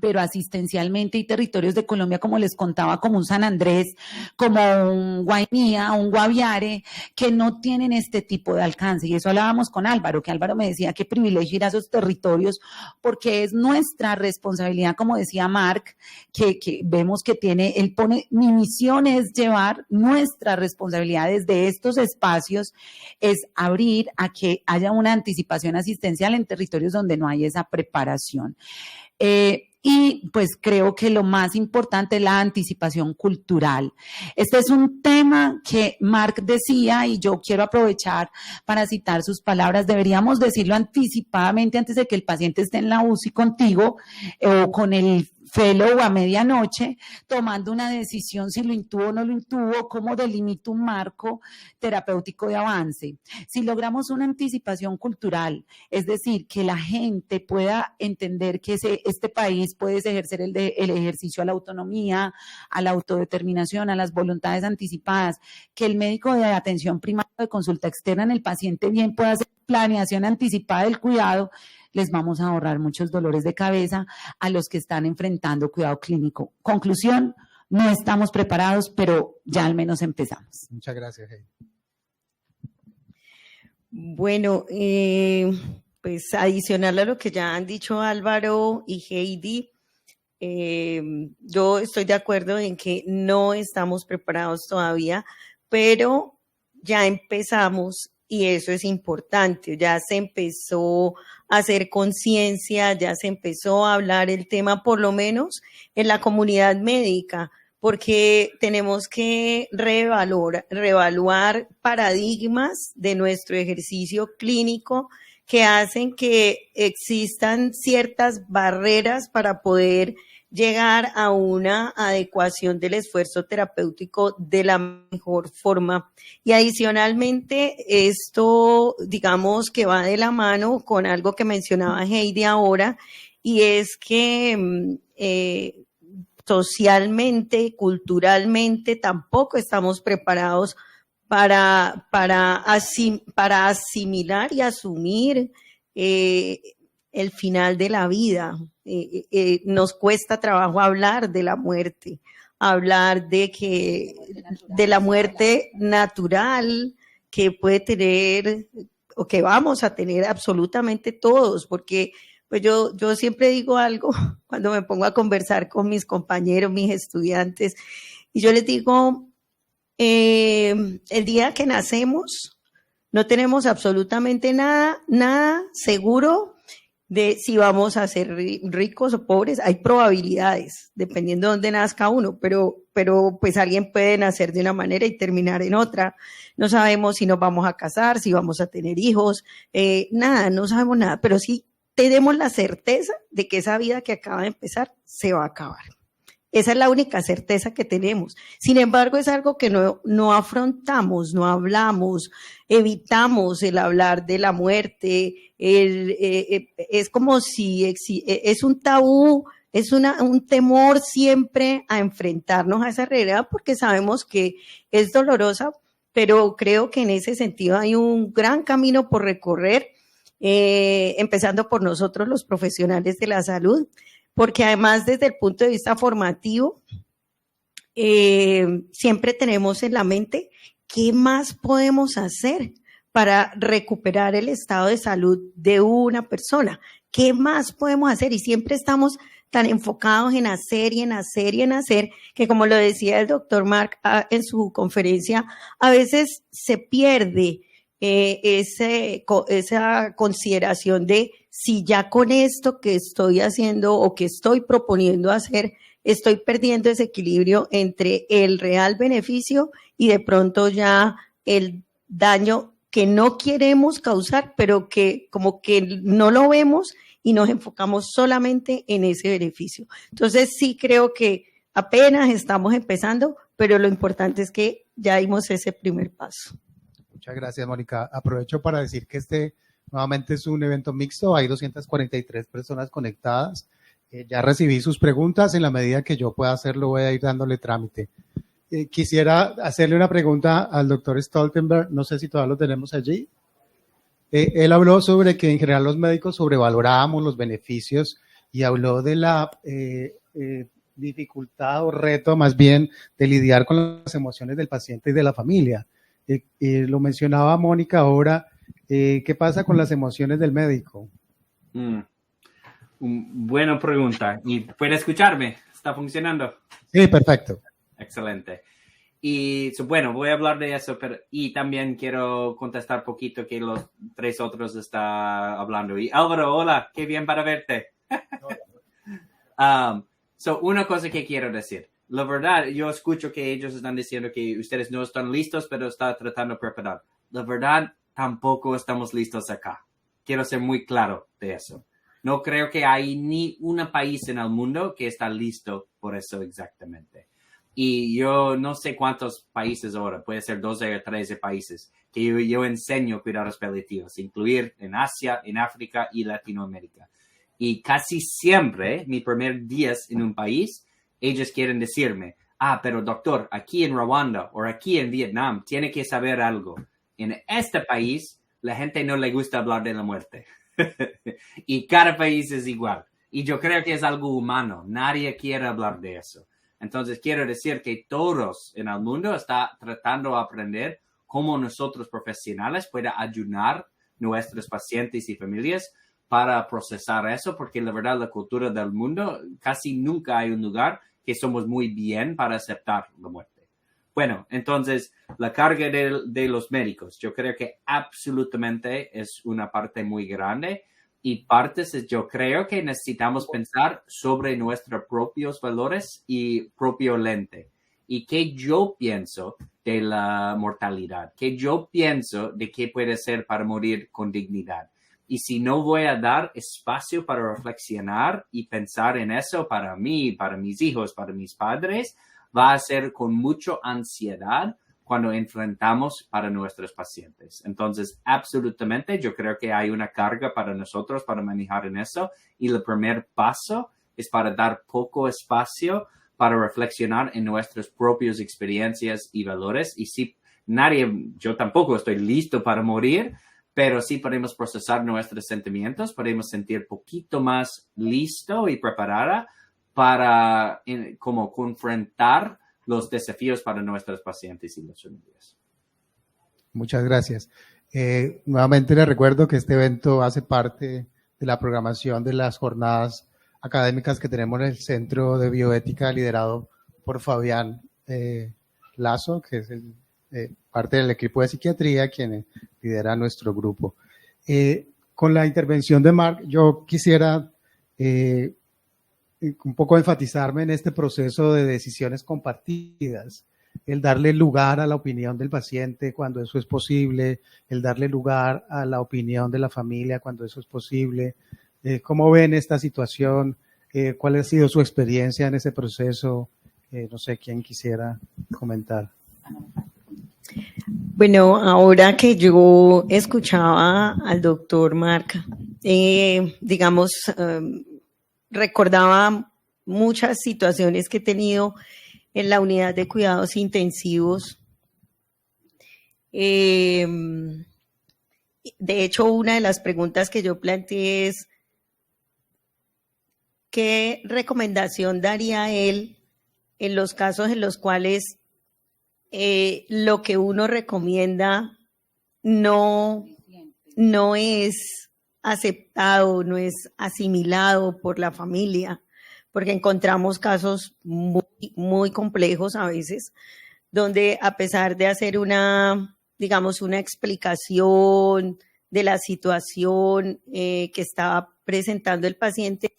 pero asistencialmente hay territorios de Colombia, como les contaba, como un San Andrés, como un Guainía, un Guaviare, que no tienen este tipo de alcance. Y eso hablábamos con Álvaro, que Álvaro me decía qué privilegio ir a esos territorios, porque es nuestra responsabilidad, como decía Mark, que vemos que él pone, mi misión es llevar nuestra responsabilidad desde estos espacios, es abrir a que haya una anticipación asistencial en territorios donde no hay esa preparación. Y pues creo que lo más importante es la anticipación cultural. Este es un tema que Mark decía, y yo quiero aprovechar para citar sus palabras: deberíamos decirlo anticipadamente antes de que el paciente esté en la UCI contigo o con el fellow a medianoche, tomando una decisión si lo intubo o no lo intubo, cómo delimito un marco terapéutico de avance. Si logramos una anticipación cultural, es decir, que la gente pueda entender que este país puede ejercer el ejercicio a la autonomía, a la autodeterminación, a las voluntades anticipadas, que el médico de atención primaria de consulta externa en el paciente bien pueda hacer planeación anticipada del cuidado, les vamos a ahorrar muchos dolores de cabeza a los que están enfrentando cuidado clínico. Conclusión, no estamos preparados, pero ya al menos empezamos. Muchas gracias, Heidi. Bueno, pues adicional a lo que ya han dicho Álvaro y Heidi, yo estoy de acuerdo en que no estamos preparados todavía, pero ya empezamos y eso es importante. Ya se empezó a hacer conciencia, ya se empezó a hablar el tema, por lo menos en la comunidad médica, porque tenemos que reevaluar paradigmas de nuestro ejercicio clínico que hacen que existan ciertas barreras para poder llegar a una adecuación del esfuerzo terapéutico de la mejor forma. Y adicionalmente, esto, digamos, que va de la mano con algo que mencionaba Heidi ahora, y es que socialmente, culturalmente, tampoco estamos preparados para asimilar y asumir el final de la vida. Nos cuesta trabajo hablar de la muerte, hablar de la muerte natural que puede tener o que vamos a tener absolutamente todos, porque pues yo siempre digo algo cuando me pongo a conversar con mis compañeros, mis estudiantes, y yo les digo, el día que nacemos no tenemos absolutamente nada seguro de si vamos a ser ricos o pobres. Hay probabilidades, dependiendo de dónde nazca uno, pero pues alguien puede nacer de una manera y terminar en otra. No sabemos si nos vamos a casar, si vamos a tener hijos, no sabemos nada, pero sí tenemos la certeza de que esa vida que acaba de empezar se va a acabar. Esa es la única certeza que tenemos. Sin embargo, es algo que no afrontamos, no hablamos, evitamos el hablar de la muerte. Es como si es un tabú, es un temor siempre a enfrentarnos a esa realidad porque sabemos que es dolorosa, pero creo que en ese sentido hay un gran camino por recorrer, empezando por nosotros los profesionales de la salud, porque además desde el punto de vista formativo, siempre tenemos en la mente qué más podemos hacer para recuperar el estado de salud de una persona, qué más podemos hacer, y siempre estamos tan enfocados en hacer y en hacer y en hacer, que como lo decía el doctor Mark en su conferencia, a veces se pierde esa consideración de si ya con esto que estoy haciendo o que estoy proponiendo hacer, estoy perdiendo ese equilibrio entre el real beneficio y de pronto ya el daño que no queremos causar, pero que como que no lo vemos y nos enfocamos solamente en ese beneficio. Entonces sí creo que apenas estamos empezando, pero lo importante es que ya dimos ese primer paso. Muchas gracias, Mónica. Aprovecho para decir que nuevamente es un evento mixto, hay 243 personas conectadas. Ya recibí sus preguntas, en la medida que yo pueda hacerlo voy a ir dándole trámite. Quisiera hacerle una pregunta al doctor Stoltenberg, no sé si todavía lo tenemos allí. Él habló sobre que en general los médicos sobrevalorábamos los beneficios y habló de la dificultad o reto más bien de lidiar con las emociones del paciente y de la familia. Lo mencionaba Mónica ahora, ¿qué pasa con las emociones del médico? Buena pregunta. ¿Y puede escucharme? ¿Está funcionando? Sí, perfecto. Excelente. Y bueno, voy a hablar de eso, y también quiero contestar poquito que los tres otros están hablando. Y Álvaro, hola, qué bien para verte. Una cosa que quiero decir. La verdad, yo escucho que ellos están diciendo que ustedes no están listos, pero están tratando de preparar. La verdad, tampoco estamos listos acá. Quiero ser muy claro de eso. No creo que hay ni un país en el mundo que está listo por eso exactamente. Y yo no sé cuántos países ahora, puede ser 12 o 13 países, que yo enseño cuidados paliativos, incluir en Asia, en África y Latinoamérica. Y casi siempre, mi primer día en un país, ellos quieren decirme, pero doctor, aquí en Ruanda o aquí en Vietnam, tiene que saber algo. En este país, la gente no le gusta hablar de la muerte. Y cada país es igual. Y yo creo que es algo humano. Nadie quiere hablar de eso. Entonces, quiero decir que todos en el mundo están tratando de aprender cómo nosotros profesionales pueden ayudar a nuestros pacientes y familias para procesar eso, porque la verdad, la cultura del mundo, casi nunca hay un lugar que somos muy bien para aceptar la muerte. Bueno, entonces, la carga de los médicos, yo creo que absolutamente es una parte muy grande. Y partes, yo creo que necesitamos pensar sobre nuestros propios valores y propio lente. Y qué yo pienso de la mortalidad, qué yo pienso de qué puede ser para morir con dignidad. Y si no voy a dar espacio para reflexionar y pensar en eso para mí, para mis hijos, para mis padres, va a ser con mucha ansiedad cuando enfrentamos para nuestros pacientes. Entonces, absolutamente, yo creo que hay una carga para nosotros para manejar en eso. Y el primer paso es para dar poco espacio para reflexionar en nuestras propias experiencias y valores. Y si yo tampoco estoy listo para morir, pero sí podemos procesar nuestros sentimientos, podemos sentir poquito más listo y preparada para como confrontar los desafíos para nuestros pacientes y las familias. Muchas gracias. Nuevamente les recuerdo que este evento hace parte de la programación de las jornadas académicas que tenemos en el Centro de Bioética liderado por Fabián Lazo, que es parte del equipo de psiquiatría, quien lidera nuestro grupo. Con la intervención de Mark, yo quisiera un poco enfatizarme en este proceso de decisiones compartidas, el darle lugar a la opinión del paciente cuando eso es posible, el darle lugar a la opinión de la familia cuando eso es posible. ¿Cómo ven esta situación? ¿Cuál ha sido su experiencia en ese proceso? No sé, ¿quién quisiera comentar? Bueno, ahora que yo escuchaba al doctor Marc, digamos, recordaba muchas situaciones que he tenido en la unidad de cuidados intensivos. De hecho, una de las preguntas que yo planteé es, ¿qué recomendación daría él en los casos en los cuales lo que uno recomienda no es aceptado, no es asimilado por la familia? Porque encontramos casos muy, muy complejos a veces, donde a pesar de hacer una explicación de la situación que estaba presentando el paciente,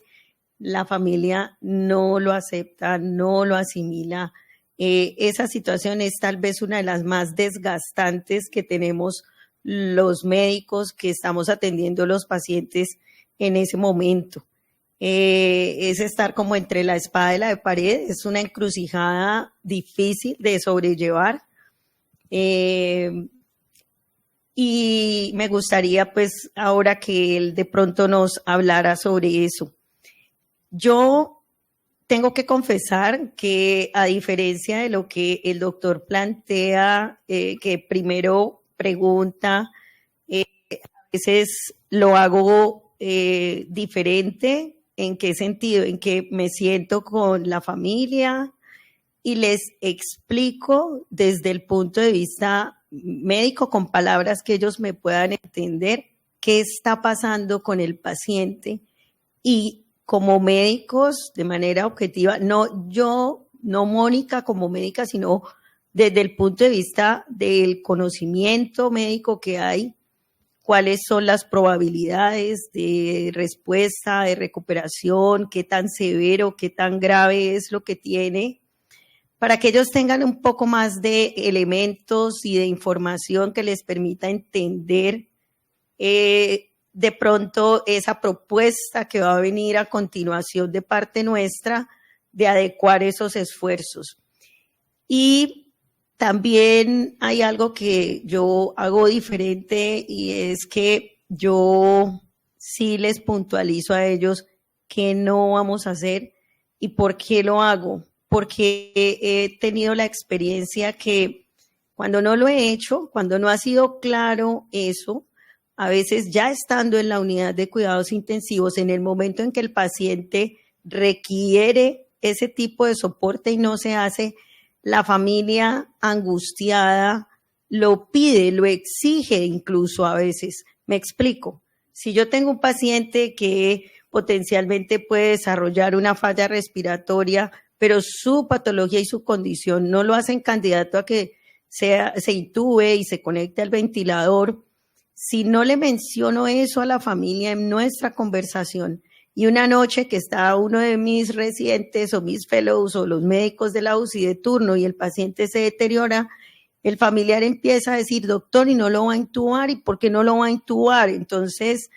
la familia no lo acepta, no lo asimila. Esa situación es tal vez una de las más desgastantes que tenemos los médicos que estamos atendiendo a los pacientes en ese momento. Es estar como entre la espada y la pared, es una encrucijada difícil de sobrellevar. Y me gustaría pues ahora que él de pronto nos hablara sobre eso. Yo tengo que confesar que a diferencia de lo que el doctor plantea, que primero pregunta, a veces lo hago diferente. ¿En qué sentido? En que me siento con la familia y les explico desde el punto de vista médico, con palabras que ellos me puedan entender, qué está pasando con el paciente. Y como médicos, de manera objetiva, no Mónica como médica, sino desde el punto de vista del conocimiento médico que hay, cuáles son las probabilidades de respuesta, de recuperación, qué tan severo, qué tan grave es lo que tiene, para que ellos tengan un poco más de elementos y de información que les permita entender de pronto esa propuesta que va a venir a continuación de parte nuestra de adecuar esos esfuerzos. Y también hay algo que yo hago diferente y es que yo sí les puntualizo a ellos qué no vamos a hacer y por qué lo hago. Porque he tenido la experiencia que cuando no lo he hecho, cuando no ha sido claro eso, a veces ya estando en la unidad de cuidados intensivos, en el momento en que el paciente requiere ese tipo de soporte y no se hace, la familia angustiada lo pide, lo exige incluso a veces. Me explico. Si yo tengo un paciente que potencialmente puede desarrollar una falla respiratoria, pero su patología y su condición no lo hacen candidato a que se intube y se conecte al ventilador, si no le menciono eso a la familia en nuestra conversación y una noche que está uno de mis residentes o mis fellows o los médicos de la UCI de turno y el paciente se deteriora, el familiar empieza a decir, doctor, ¿y no lo va a intubar? ¿Y por qué no lo va a intubar? Entonces,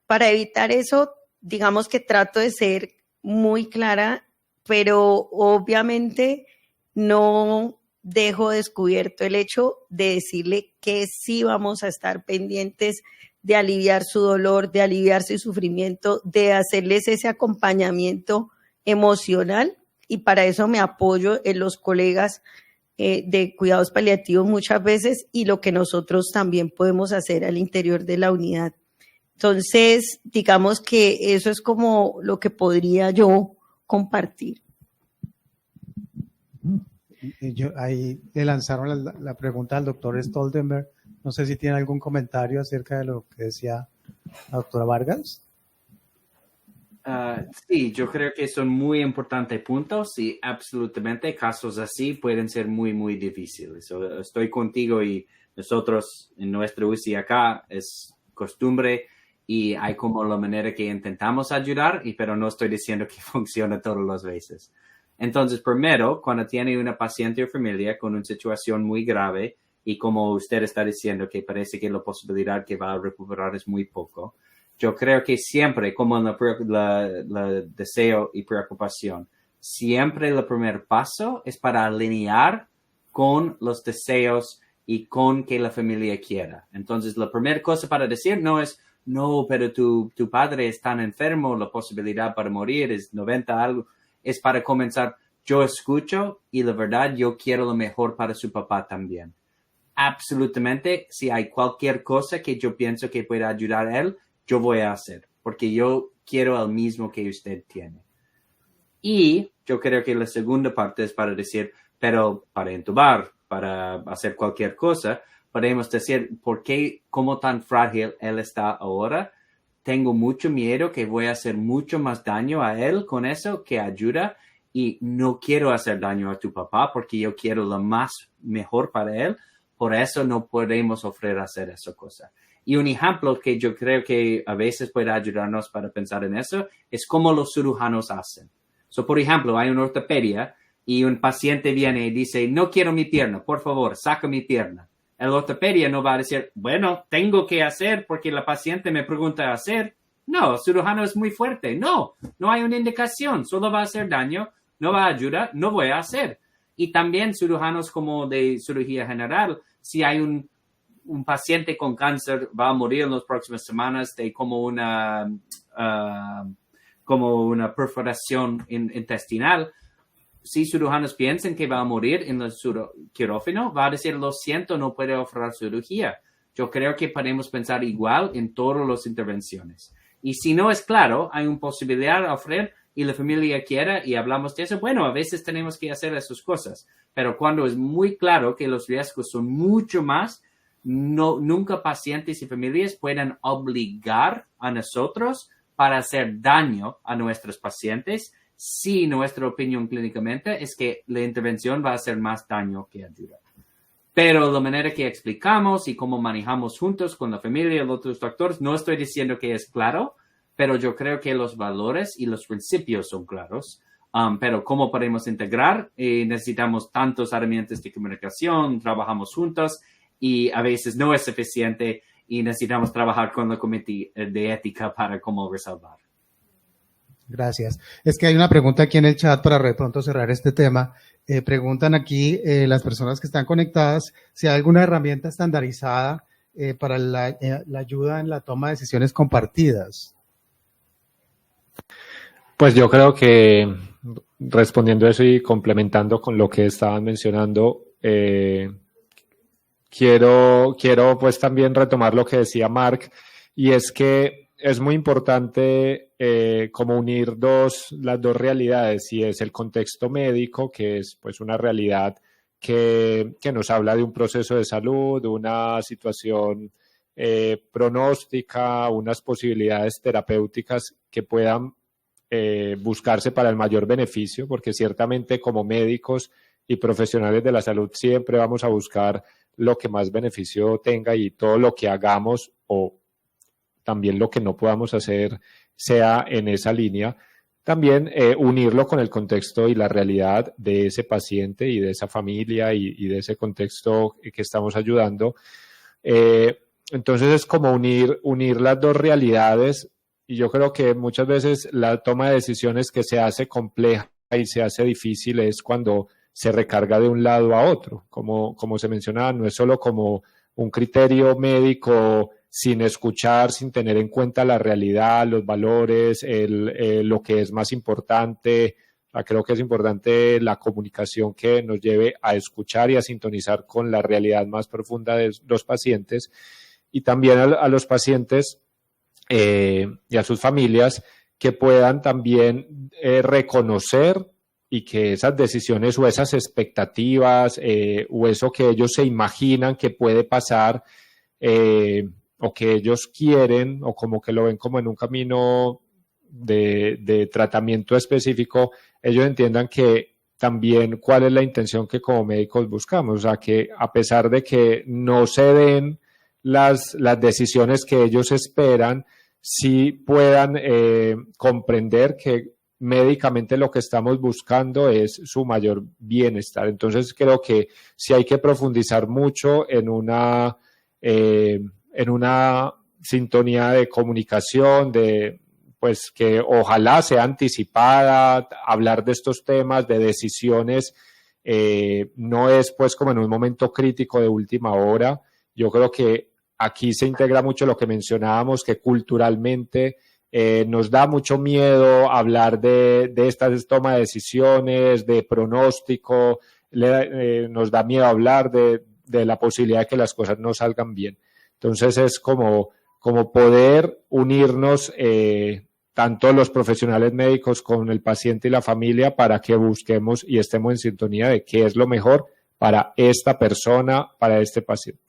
para evitar eso, digamos que trato de ser muy clara, pero obviamente no dejo descubierto el hecho de decirle que sí vamos a estar pendientes de aliviar su dolor, de aliviar su sufrimiento, de hacerles ese acompañamiento emocional, y para eso me apoyo en los colegas de cuidados paliativos muchas veces y lo que nosotros también podemos hacer al interior de la unidad. Entonces, digamos que eso es como lo que podría yo compartir. Ahí le lanzaron la pregunta al doctor Stoltenberg. No sé si tiene algún comentario acerca de lo que decía la doctora Vargas. Sí, yo creo que son muy importantes puntos y absolutamente casos así pueden ser muy, muy difíciles. Estoy contigo y nosotros en nuestra UCI acá es costumbre y hay como la manera que intentamos ayudar, pero no estoy diciendo que funciona todas las veces. Entonces, primero, cuando tiene una paciente o familia con una situación muy grave y como usted está diciendo que parece que la posibilidad que va a recuperar es muy poco, yo creo que siempre, como en la deseo y preocupación, siempre el primer paso es para alinear con los deseos y con que la familia quiera. Entonces, la primera cosa para decir no es, no, pero tu padre es tan enfermo, la posibilidad para morir es 90 algo. Es para comenzar, yo escucho y la verdad yo quiero lo mejor para su papá también. Absolutamente, si hay cualquier cosa que yo pienso que pueda ayudar a él, yo voy a hacer, porque yo quiero el mismo que usted tiene. Y yo creo que la segunda parte es para decir, pero para intubar, para hacer cualquier cosa, podemos decir, ¿por qué, cómo tan frágil él está ahora? Tengo mucho miedo que voy a hacer mucho más daño a él con eso que ayuda y no quiero hacer daño a tu papá porque yo quiero lo más mejor para él. Por eso no podemos ofrecer hacer esa cosa. Y un ejemplo que yo creo que a veces puede ayudarnos para pensar en eso es cómo los cirujanos hacen. Por ejemplo, hay una ortopedia y un paciente viene y dice, no quiero mi pierna, por favor, saca mi pierna. El ortopedia no va a decir, bueno, tengo que hacer porque la paciente me pregunta hacer. No, el cirujano es muy fuerte. No hay una indicación, solo va a hacer daño, no va a ayudar, no voy a hacer. Y también cirujanos como de cirugía general, si hay un paciente con cáncer, va a morir en las próximas semanas de como una perforación intestinal. Si cirujanos piensan que va a morir en el quirófano, va a decir, lo siento, no puedo ofrecer cirugía. Yo creo que podemos pensar igual en todas las intervenciones. Y si no es claro, hay una posibilidad de ofrecer y la familia quiera y hablamos de eso, bueno, a veces tenemos que hacer esas cosas. Pero cuando es muy claro que los riesgos son mucho más, nunca pacientes y familias pueden obligar a nosotros para hacer daño a nuestros pacientes si nuestra opinión clínicamente es que la intervención va a hacer más daño que ayuda. Pero la manera que explicamos y cómo manejamos juntos con la familia y los otros doctores, no estoy diciendo que es claro, pero yo creo que los valores y los principios son claros. Pero cómo podemos integrar, necesitamos tantos herramientas de comunicación, trabajamos juntos y a veces no es suficiente y necesitamos trabajar con el comité de ética para cómo resolver. Gracias. Es que hay una pregunta aquí en el chat para de pronto cerrar este tema. Preguntan aquí las personas que están conectadas si hay alguna herramienta estandarizada para la ayuda en la toma de decisiones compartidas. Pues yo creo que respondiendo eso y complementando con lo que estaban mencionando, quiero pues también retomar lo que decía Mark, y es que es muy importante como unir las dos realidades, y es el contexto médico, que es pues una realidad que nos habla de un proceso de salud, de una situación pronóstica, unas posibilidades terapéuticas que puedan buscarse para el mayor beneficio, porque ciertamente como médicos y profesionales de la salud siempre vamos a buscar lo que más beneficio tenga, y todo lo que hagamos o también lo que no podamos hacer sea en esa línea. También unirlo con el contexto y la realidad de ese paciente y de esa familia y de ese contexto que estamos ayudando. Entonces es como unir las dos realidades, y yo creo que muchas veces la toma de decisiones que se hace compleja y se hace difícil es cuando se recarga de un lado a otro. Como se mencionaba, no es solo como un criterio médico sin escuchar, sin tener en cuenta la realidad, los valores, lo que es más importante. Creo que es importante la comunicación que nos lleve a escuchar y a sintonizar con la realidad más profunda de los pacientes, y también a los pacientes y a sus familias, que puedan también reconocer y que esas decisiones o esas expectativas o eso que ellos se imaginan que puede pasar o que ellos quieren, o como que lo ven como en un camino de tratamiento específico, ellos entiendan que también cuál es la intención que como médicos buscamos. O sea, que a pesar de que no se den las decisiones que ellos esperan, sí puedan comprender que médicamente lo que estamos buscando es su mayor bienestar. Entonces creo que sí hay que profundizar mucho en una sintonía de comunicación, pues que ojalá sea anticipada, hablar de estos temas, de decisiones, no es pues como en un momento crítico de última hora. Yo creo que aquí se integra mucho lo que mencionábamos, que culturalmente nos da mucho miedo hablar de estas tomas de decisiones, de pronóstico, nos da miedo hablar de la posibilidad de que las cosas no salgan bien. Entonces es como poder unirnos tanto los profesionales médicos con el paciente y la familia, para que busquemos y estemos en sintonía de qué es lo mejor para esta persona, para este paciente.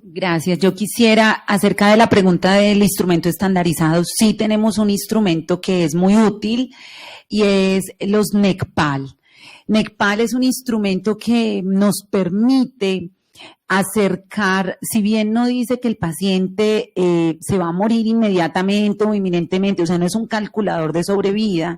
Gracias. Yo quisiera, acerca de la pregunta del instrumento estandarizado, sí tenemos un instrumento que es muy útil, y es los NECPAL. NECPAL es un instrumento que nos permite acercar, si bien no dice que el paciente se va a morir inmediatamente o inminentemente, o sea, no es un calculador de sobrevida,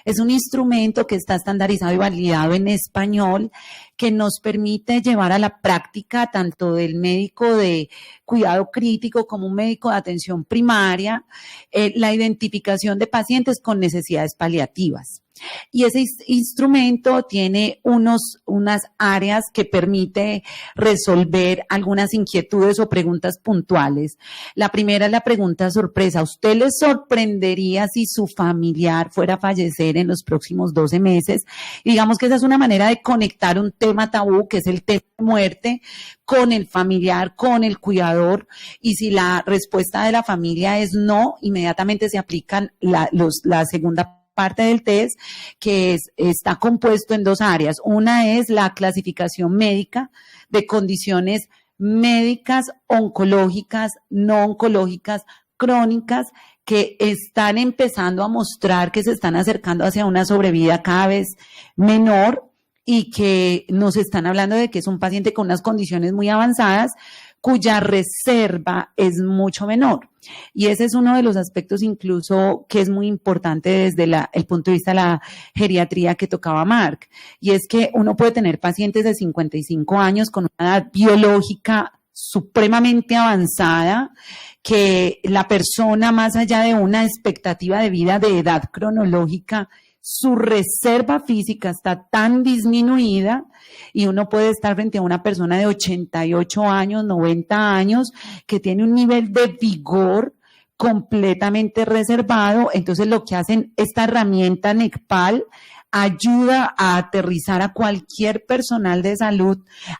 es un instrumento que está estandarizado y validado en español, que nos permite llevar a la práctica tanto del médico de cuidado crítico como un médico de atención primaria, la identificación de pacientes con necesidades paliativas. Y ese instrumento tiene unas áreas que permite resolver algunas inquietudes o preguntas puntuales. La primera es la pregunta sorpresa. ¿A usted le sorprendería si su familiar fuera a fallecer en los próximos 12 meses? Y digamos que esa es una manera de conectar un tema tabú, que es el tema de muerte, con el familiar, con el cuidador. Y si la respuesta de la familia es no, inmediatamente se aplican la segunda parte del test, que está compuesto en dos áreas. Una es la clasificación médica de condiciones médicas, oncológicas, no oncológicas, crónicas, que están empezando a mostrar que se están acercando hacia una sobrevida cada vez menor, y que nos están hablando de que es un paciente con unas condiciones muy avanzadas cuya reserva es mucho menor. Y ese es uno de los aspectos incluso que es muy importante desde el punto de vista de la geriatría que tocaba Mark. Y es que uno puede tener pacientes de 55 años con una edad biológica supremamente avanzada, que la persona, más allá de una expectativa de vida de edad cronológica, su reserva física está tan disminuida y uno puede estar frente a una persona de 88 años, 90 años, que tiene un nivel de vigor completamente reservado. Entonces lo que hacen esta herramienta NECPAL ayuda a aterrizar a cualquier personal de salud,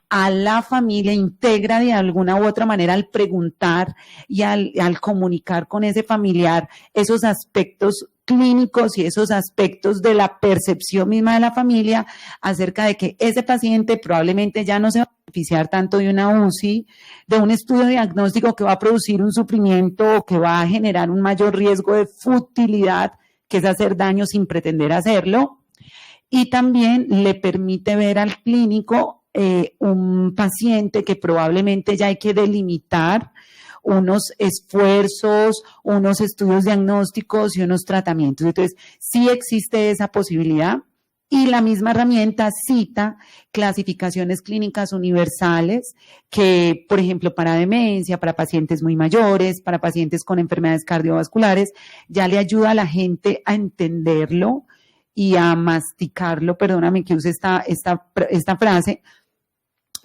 a la familia, integra de alguna u otra manera al preguntar y al comunicar con ese familiar esos aspectos clínicos y esos aspectos de la percepción misma de la familia acerca de que ese paciente probablemente ya no se va a beneficiar tanto de una UCI, de un estudio diagnóstico que va a producir un sufrimiento o que va a generar un mayor riesgo de futilidad, que es hacer daño sin pretender hacerlo. Y también le permite ver al clínico un paciente que probablemente ya hay que delimitar unos esfuerzos, unos estudios diagnósticos y unos tratamientos. Entonces, sí existe esa posibilidad y la misma herramienta cita clasificaciones clínicas universales que, por ejemplo, para demencia, para pacientes muy mayores, para pacientes con enfermedades cardiovasculares, ya le ayuda a la gente a entenderlo y a masticarlo, perdóname que use esta frase,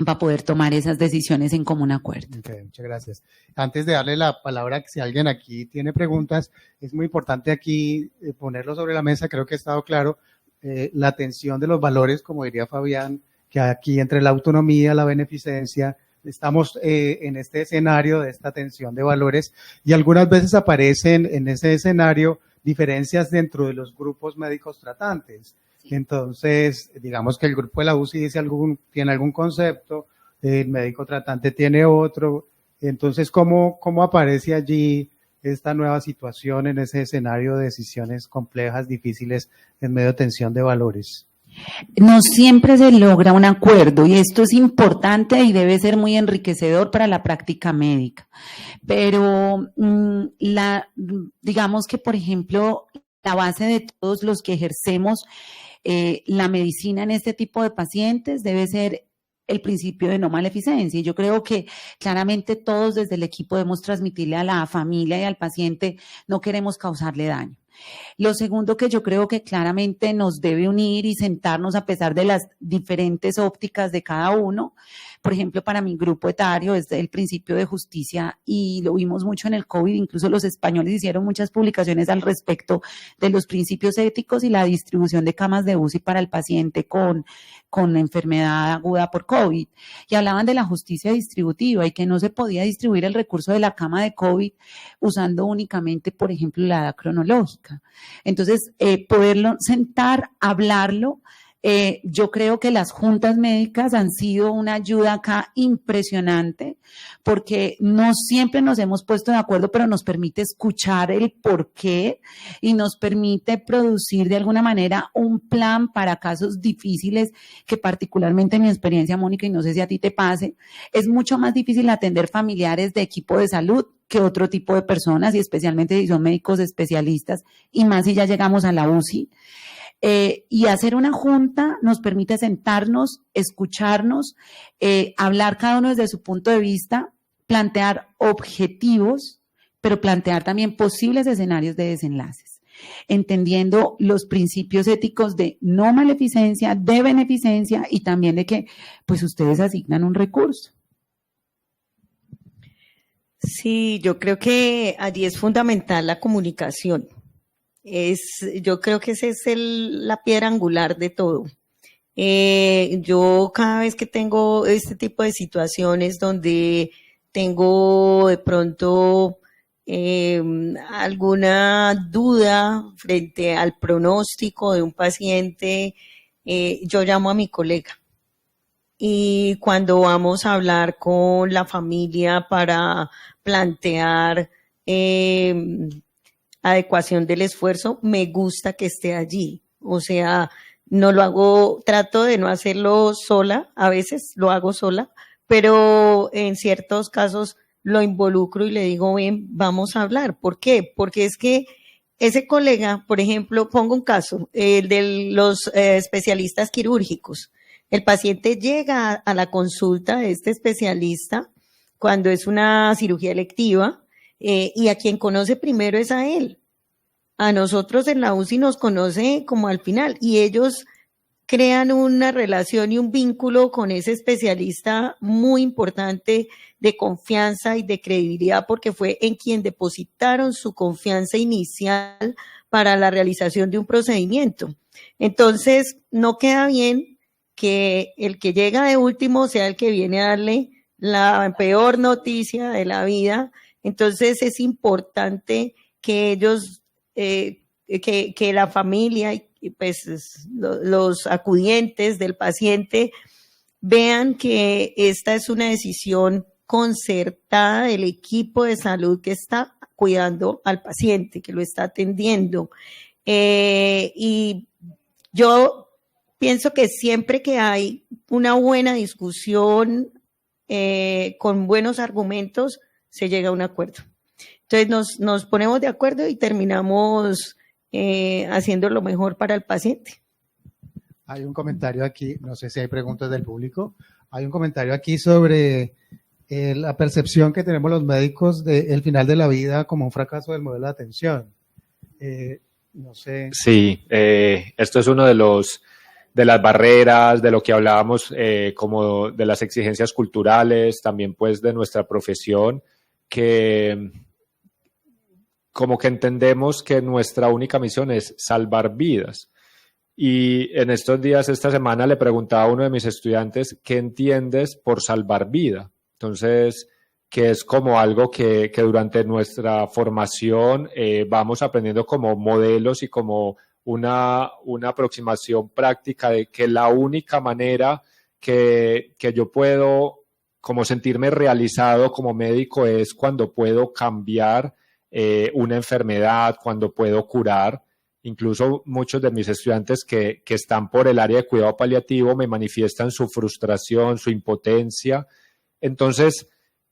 para poder tomar esas decisiones en común acuerdo. Okay, muchas gracias. Antes de darle la palabra, si alguien aquí tiene preguntas, es muy importante aquí ponerlo sobre la mesa. Creo que ha estado claro la tensión de los valores, como diría Fabián, que aquí entre la autonomía, la beneficencia, estamos en este escenario de esta tensión de valores y algunas veces aparecen en ese escenario diferencias dentro de los grupos médicos tratantes. Entonces, digamos que el grupo de la UCI tiene algún concepto, el médico tratante tiene otro. Entonces, ¿cómo aparece allí esta nueva situación en ese escenario de decisiones complejas, difíciles, en medio de tensión de valores? No siempre se logra un acuerdo y esto es importante y debe ser muy enriquecedor para la práctica médica. Pero digamos que, por ejemplo, la base de todos los que ejercemos la medicina en este tipo de pacientes debe ser el principio de no maleficencia. Y yo creo que claramente todos desde el equipo debemos transmitirle a la familia y al paciente, no queremos causarle daño. Lo segundo que yo creo que claramente nos debe unir y sentarnos a pesar de las diferentes ópticas de cada uno. Por ejemplo, para mi grupo etario es el principio de justicia y lo vimos mucho en el COVID, incluso los españoles hicieron muchas publicaciones al respecto de los principios éticos y la distribución de camas de UCI para el paciente con enfermedad aguda por COVID. Y hablaban de la justicia distributiva y que no se podía distribuir el recurso de la cama de COVID usando únicamente, por ejemplo, la edad cronológica. Entonces, poderlo sentar, hablarlo. Yo creo que las juntas médicas han sido una ayuda acá impresionante porque no siempre nos hemos puesto de acuerdo, pero nos permite escuchar el porqué y nos permite producir de alguna manera un plan para casos difíciles que particularmente en mi experiencia, Mónica, y no sé si a ti te pase, es mucho más difícil atender familiares de equipo de salud que otro tipo de personas y especialmente si son médicos especialistas y más si ya llegamos a la UCI. Y hacer una junta nos permite sentarnos, escucharnos, hablar cada uno desde su punto de vista, plantear objetivos, pero plantear también posibles escenarios de desenlaces, entendiendo los principios éticos de no maleficencia, de beneficencia y también de que pues ustedes asignan un recurso. Sí, yo creo que allí es fundamental la comunicación. Yo creo que esa es la piedra angular de todo. Yo cada vez que tengo este tipo de situaciones donde tengo de pronto alguna duda frente al pronóstico de un paciente, yo llamo a mi colega. Y cuando vamos a hablar con la familia para plantear adecuación del esfuerzo, me gusta que esté allí. O sea, no lo hago, trato de no hacerlo sola, a veces lo hago sola, pero en ciertos casos lo involucro y le digo, ven, vamos a hablar. ¿Por qué? Porque es que ese colega, por ejemplo, pongo un caso, el de los especialistas quirúrgicos. El paciente llega a la consulta de este especialista cuando es una cirugía electiva, y a quien conoce primero es a él. A nosotros en la UCI nos conoce como al final, y ellos crean una relación y un vínculo con ese especialista muy importante de confianza y de credibilidad, porque fue en quien depositaron su confianza inicial para la realización de un procedimiento. Entonces, no queda bien que el que llega de último sea el que viene a darle la peor noticia de la vida. Entonces, es importante que ellos, que la familia y pues los acudientes del paciente vean que esta es una decisión concertada del equipo de salud que está cuidando al paciente, que lo está atendiendo. Y yo pienso que siempre que hay una buena discusión con buenos argumentos, se llega a un acuerdo. Entonces nos ponemos de acuerdo y terminamos haciendo lo mejor para el paciente. Hay un comentario aquí, no sé si hay preguntas del público, hay un comentario aquí sobre la percepción que tenemos los médicos del final de la vida como un fracaso del modelo de atención. No sé. Sí, esto es uno de las barreras, de lo que hablábamos, como de las exigencias culturales, también pues de nuestra profesión, que como que entendemos que nuestra única misión es salvar vidas. Y en estos días, esta semana, le preguntaba a uno de mis estudiantes, ¿qué entiendes por salvar vida? Entonces, que es como algo que durante nuestra formación vamos aprendiendo como modelos y como una aproximación práctica de que la única manera que yo puedo como sentirme realizado como médico es cuando puedo cambiar una enfermedad, cuando puedo curar. Incluso muchos de mis estudiantes que están por el área de cuidado paliativo me manifiestan su frustración, su impotencia. Entonces,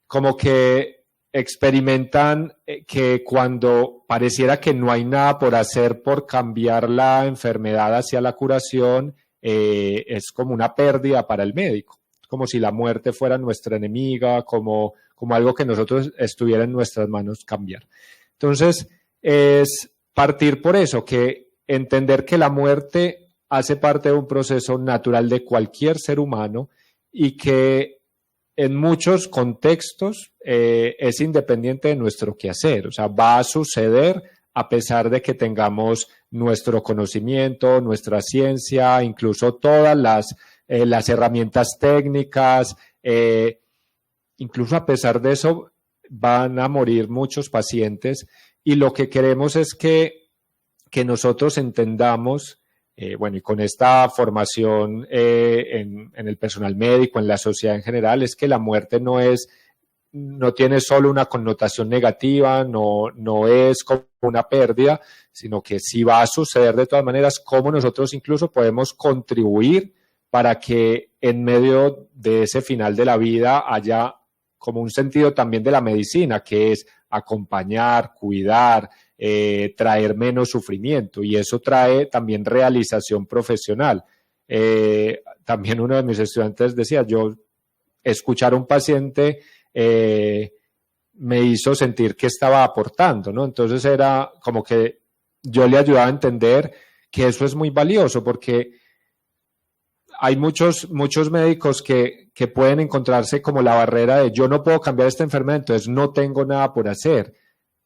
como que experimentan que cuando pareciera que no hay nada por hacer por cambiar la enfermedad hacia la curación, es como una pérdida para el médico. Como si la muerte fuera nuestra enemiga, como algo que nosotros estuviera en nuestras manos cambiar. Entonces, es partir por eso, que entender que la muerte hace parte de un proceso natural de cualquier ser humano y que en muchos contextos es independiente de nuestro quehacer. O sea, va a suceder a pesar de que tengamos nuestro conocimiento, nuestra ciencia, incluso todas las herramientas técnicas, incluso a pesar de eso van a morir muchos pacientes, y lo que queremos es que nosotros entendamos, y con esta formación en el personal médico, en la sociedad en general, es que la muerte no tiene solo una connotación negativa, no es como una pérdida, sino que sí va a suceder de todas maneras, cómo nosotros incluso podemos contribuir para que en medio de ese final de la vida haya como un sentido también de la medicina, que es acompañar, cuidar, traer menos sufrimiento, y eso trae también realización profesional. También uno de mis estudiantes decía, yo escuchar a un paciente me hizo sentir que estaba aportando, ¿no? Entonces era como que yo le ayudaba a entender que eso es muy valioso, porque hay muchos médicos que pueden encontrarse como la barrera de yo no puedo cambiar esta enfermedad, entonces no tengo nada por hacer.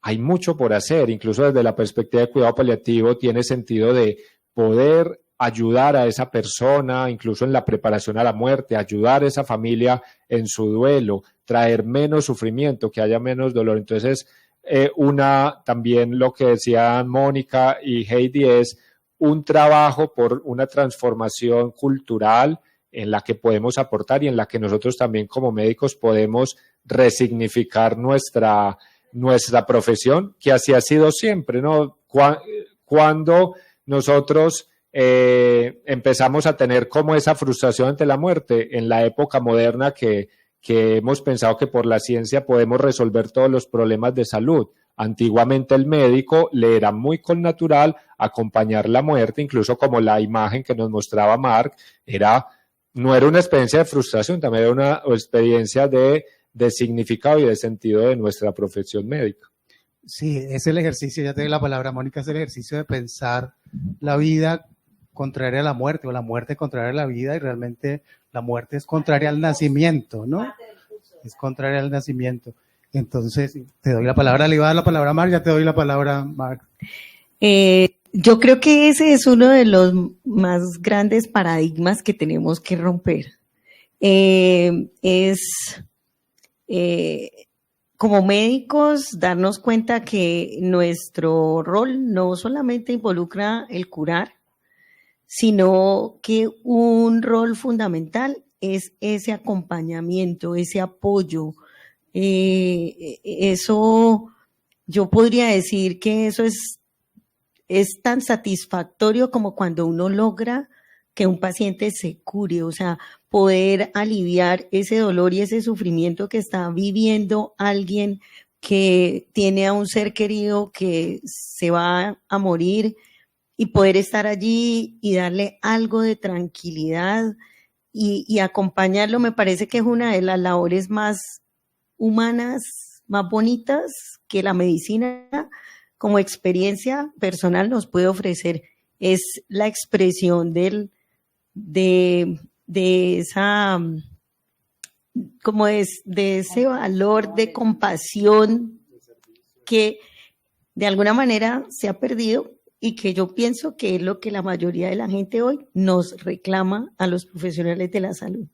Hay mucho por hacer, incluso desde la perspectiva de cuidado paliativo tiene sentido de poder ayudar a esa persona, incluso en la preparación a la muerte, ayudar a esa familia en su duelo, traer menos sufrimiento, que haya menos dolor. Entonces, también lo que decían Mónica y Heidi es un trabajo por una transformación cultural en la que podemos aportar y en la que nosotros también como médicos podemos resignificar nuestra profesión, que así ha sido siempre, ¿no? Cuando nosotros empezamos a tener como esa frustración ante la muerte, en la época moderna que hemos pensado que por la ciencia podemos resolver todos los problemas de salud. Antiguamente el médico le era muy connatural acompañar la muerte, incluso como la imagen que nos mostraba Mark, no era una experiencia de frustración, también era una experiencia de de significado y de sentido de nuestra profesión médica. Sí, es el ejercicio, ya te doy la palabra, Mónica, es el ejercicio de pensar la vida contraria a la muerte o la muerte contraria a la vida, y realmente la muerte es contraria al nacimiento, ¿no? Es contraria al nacimiento. Entonces, te doy la palabra, le iba a dar la palabra a Marc, ya te doy la palabra, Marc. Yo creo que ese es uno de los más grandes paradigmas que tenemos que romper. Como médicos, darnos cuenta que nuestro rol no solamente involucra el curar, sino que un rol fundamental es ese acompañamiento, ese apoyo. Eso, yo podría decir que eso es tan satisfactorio como cuando uno logra que un paciente se cure, o sea, poder aliviar ese dolor y ese sufrimiento que está viviendo alguien que tiene a un ser querido que se va a morir, y poder estar allí y darle algo de tranquilidad y acompañarlo, me parece que es una de las labores más humanas, más bonitas que la medicina como experiencia personal nos puede ofrecer. Es la expresión de esa, como es, de ese valor de compasión que de alguna manera se ha perdido, y que yo pienso que es lo que la mayoría de la gente hoy nos reclama a los profesionales de la salud.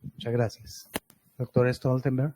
Muchas gracias. Doctor Stoltenberg.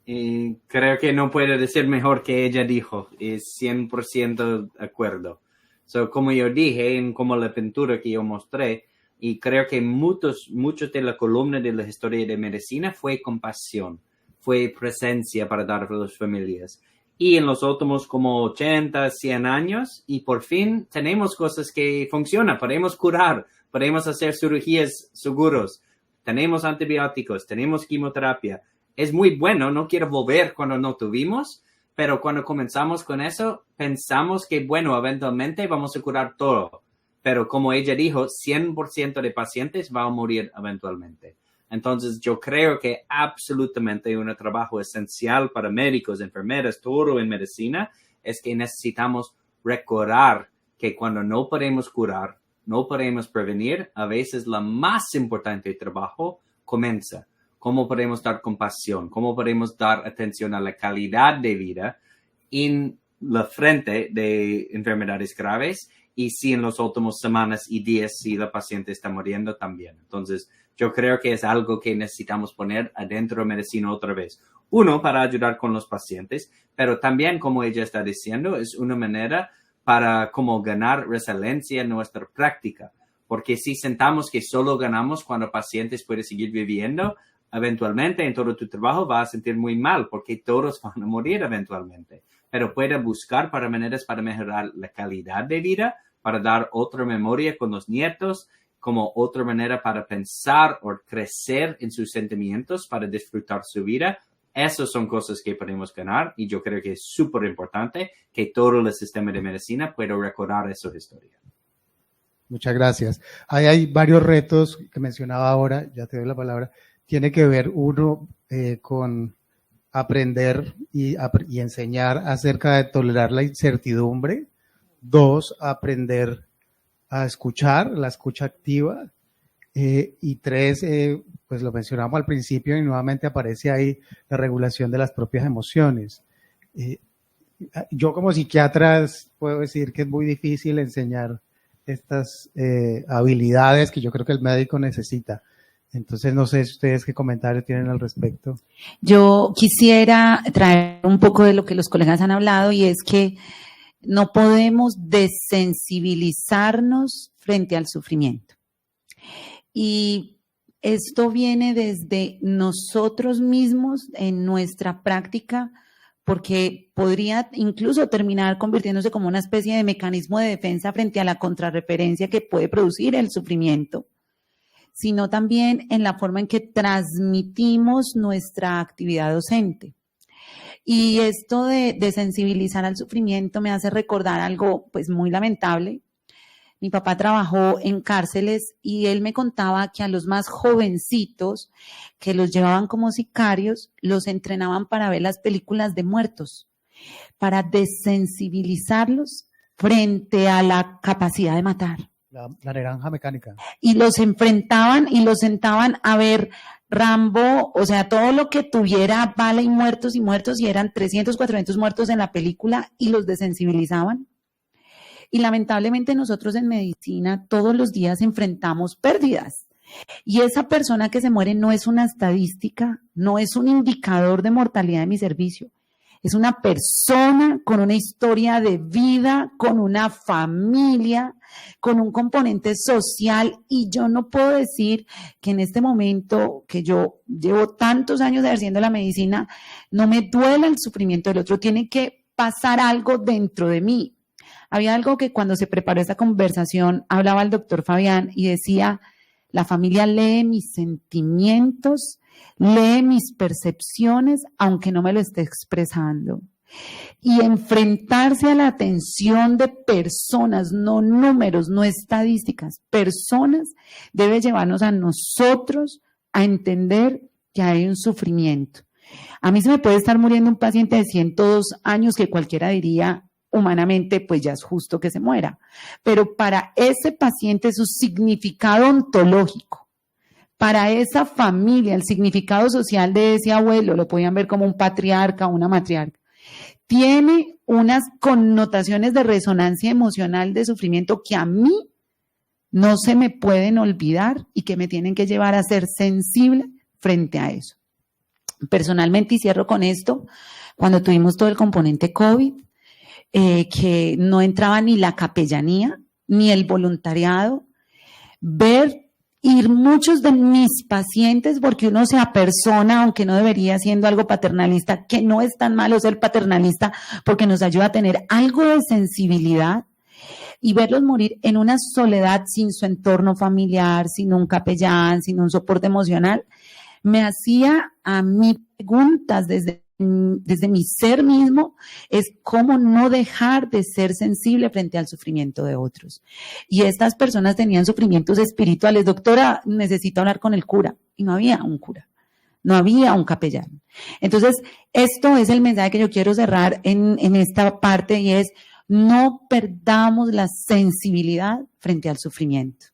Creo que no puedo decir mejor que ella dijo, es 100% de acuerdo. So, como yo dije, como la pintura que yo mostré, y creo que muchos de la columna de la historia de medicina fue compasión, fue presencia para dar a las familias. Y en los últimos como 80, 100 años, y por fin tenemos cosas que funcionan, podemos curar, podemos hacer cirugías seguros, tenemos antibióticos, tenemos quimioterapia. Es muy bueno, no quiero volver cuando no tuvimos, pero cuando comenzamos con eso, pensamos que, bueno, eventualmente vamos a curar todo. Pero como ella dijo, 100% de pacientes van a morir eventualmente. Entonces, yo creo que absolutamente un trabajo esencial para médicos, enfermeras, todo en medicina, es que necesitamos recordar que cuando no podemos curar, no podemos prevenir, a veces la más importante trabajo comienza. ¿Cómo podemos dar compasión? ¿Cómo podemos dar atención a la calidad de vida en la frente de enfermedades graves? Y si en las últimas semanas y días, si la paciente está muriendo también. Entonces, yo creo que es algo que necesitamos poner adentro de medicina otra vez. Uno, para ayudar con los pacientes, pero también, como ella está diciendo, es una manera para como ganar resiliencia en nuestra práctica. Porque si sentamos que solo ganamos cuando pacientes pueden seguir viviendo, eventualmente en todo tu trabajo vas a sentir muy mal porque todos van a morir eventualmente. Pero puede buscar para maneras para mejorar la calidad de vida, para dar otra memoria con los nietos, como otra manera para pensar o crecer en sus sentimientos, para disfrutar su vida. Esas son cosas que podemos ganar y yo creo que es súper importante que todo el sistema de medicina pueda recordar esa historia. Muchas gracias. Ahí hay varios retos que mencionaba ahora, ya te doy la palabra. Tiene que ver uno con aprender y enseñar acerca de tolerar la incertidumbre. 2, aprender a escuchar, la escucha activa. Y 3, pues lo mencionamos al principio y nuevamente aparece ahí la regulación de las propias emociones. Yo como psiquiatra puedo decir que es muy difícil enseñar estas habilidades que yo creo que el médico necesita. Entonces, no sé si ustedes qué comentarios tienen al respecto. Yo quisiera traer un poco de lo que los colegas han hablado, y es que no podemos desensibilizarnos frente al sufrimiento. Y esto viene desde nosotros mismos en nuestra práctica, porque podría incluso terminar convirtiéndose como una especie de mecanismo de defensa frente a la contrarreferencia que puede producir el sufrimiento, sino también en la forma en que transmitimos nuestra actividad docente. Y esto de sensibilizar al sufrimiento me hace recordar algo pues muy lamentable. Mi papá trabajó en cárceles y él me contaba que a los más jovencitos, que los llevaban como sicarios, los entrenaban para ver las películas de muertos, para desensibilizarlos frente a la capacidad de matar. La naranja mecánica. Y los enfrentaban y los sentaban a ver Rambo, o sea, todo lo que tuviera bala y muertos, y eran 300, 400 muertos en la película, y los desensibilizaban. Y lamentablemente nosotros en medicina todos los días enfrentamos pérdidas. Y esa persona que se muere no es una estadística, no es un indicador de mortalidad de mi servicio. Es una persona con una historia de vida, con una familia, con un componente social. Y yo no puedo decir que en este momento, que yo llevo tantos años ejerciendo la medicina, no me duela el sufrimiento del otro. Tiene que pasar algo dentro de mí. Había algo que cuando se preparó esta conversación hablaba el doctor Fabián y decía, la familia lee mis sentimientos, lee mis percepciones, aunque no me lo esté expresando. Y enfrentarse a la atención de personas, no números, no estadísticas, personas, debe llevarnos a nosotros a entender que hay un sufrimiento. A mí se me puede estar muriendo un paciente de 102 años que cualquiera diría, humanamente, pues ya es justo que se muera. Pero para ese paciente, su significado ontológico, para esa familia, el significado social de ese abuelo, lo podían ver como un patriarca o una matriarca, tiene unas connotaciones de resonancia emocional de sufrimiento que a mí no se me pueden olvidar y que me tienen que llevar a ser sensible frente a eso. Personalmente, y cierro con esto, cuando tuvimos todo el componente COVID, que no entraba ni la capellanía, ni el voluntariado, ir muchos de mis pacientes, porque uno se apersona, aunque no debería, siendo algo paternalista, que no es tan malo ser paternalista, porque nos ayuda a tener algo de sensibilidad, y verlos morir en una soledad sin su entorno familiar, sin un capellán, sin un soporte emocional, me hacía a mí preguntas desde mi ser mismo, es cómo no dejar de ser sensible frente al sufrimiento de otros. Y estas personas tenían sufrimientos espirituales. Doctora, necesito hablar con el cura. Y no había un cura, no había un capellán. Entonces, esto es el mensaje que yo quiero cerrar en esta parte, y es: no perdamos la sensibilidad frente al sufrimiento.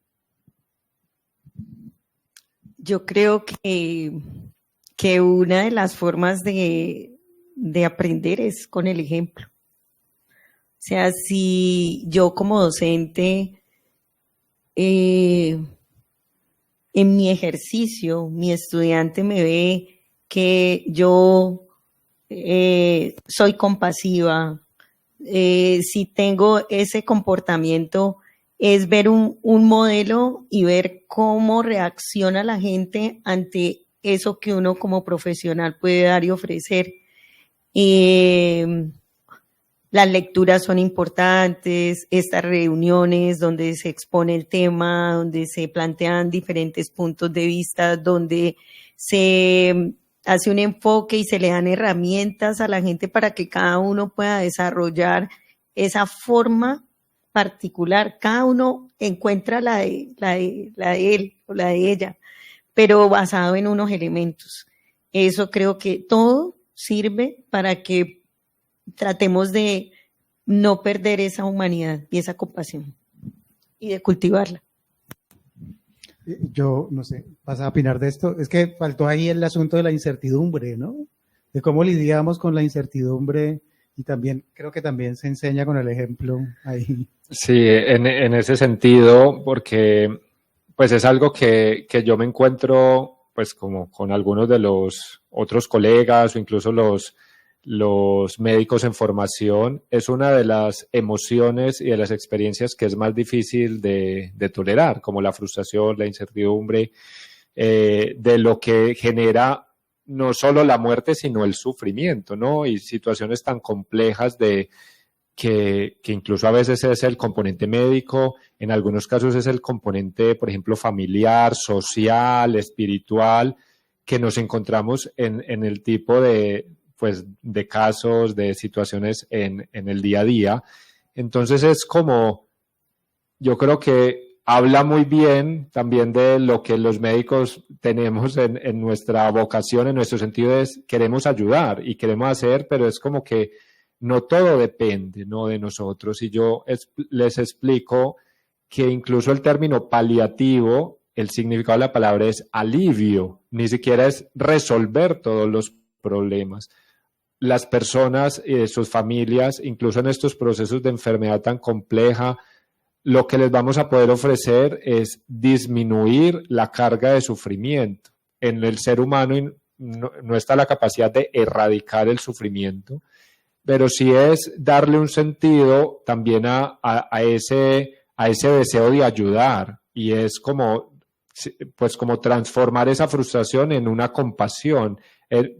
Yo creo que una de las formas de aprender es con el ejemplo. O sea, si yo como docente, en mi ejercicio, mi estudiante me ve que yo soy compasiva, si tengo ese comportamiento, es ver un modelo y ver cómo reacciona la gente ante eso que uno como profesional puede dar y ofrecer. Las lecturas son importantes, estas reuniones donde se expone el tema, donde se plantean diferentes puntos de vista, donde se hace un enfoque y se le dan herramientas a la gente para que cada uno pueda desarrollar esa forma particular. Cada uno encuentra la de él o la de ella, pero basado en unos elementos. Eso creo que todo sirve para que tratemos de no perder esa humanidad y esa compasión y de cultivarla. Yo no sé, ¿vas a opinar de esto? Es que faltó ahí el asunto de la incertidumbre, ¿no? De cómo lidiamos con la incertidumbre, y también creo que también se enseña con el ejemplo ahí. Sí, en ese sentido, porque pues es algo que yo me encuentro pues como con algunos de los otros colegas o incluso los médicos en formación. Es una de las emociones y de las experiencias que es más difícil de tolerar, como la frustración, la incertidumbre, de lo que genera no solo la muerte, sino el sufrimiento, ¿no? Y situaciones tan complejas que incluso a veces es el componente médico, en algunos casos es el componente, por ejemplo, familiar, social, espiritual, que nos encontramos en el tipo de casos, de situaciones en el día a día. Entonces es como yo creo que habla muy bien también de lo que los médicos tenemos en nuestra vocación, en nuestro sentido es queremos ayudar y queremos hacer, pero es como que no todo depende, ¿no?, de nosotros. Y yo les explico que incluso el término paliativo, el significado de la palabra es alivio, ni siquiera es resolver todos los problemas. Las personas y sus familias, incluso en estos procesos de enfermedad tan compleja, lo que les vamos a poder ofrecer es disminuir la carga de sufrimiento. En el ser humano no está la capacidad de erradicar el sufrimiento, pero sí es darle un sentido también a ese deseo de ayudar, y es como transformar esa frustración en una compasión,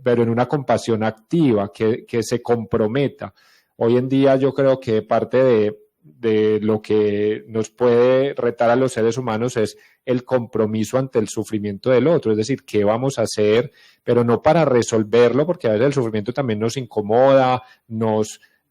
pero en una compasión activa, que se comprometa. Hoy en día yo creo que parte de lo que nos puede retar a los seres humanos es el compromiso ante el sufrimiento del otro, es decir, qué vamos a hacer, pero no para resolverlo, porque a veces el sufrimiento también nos incomoda,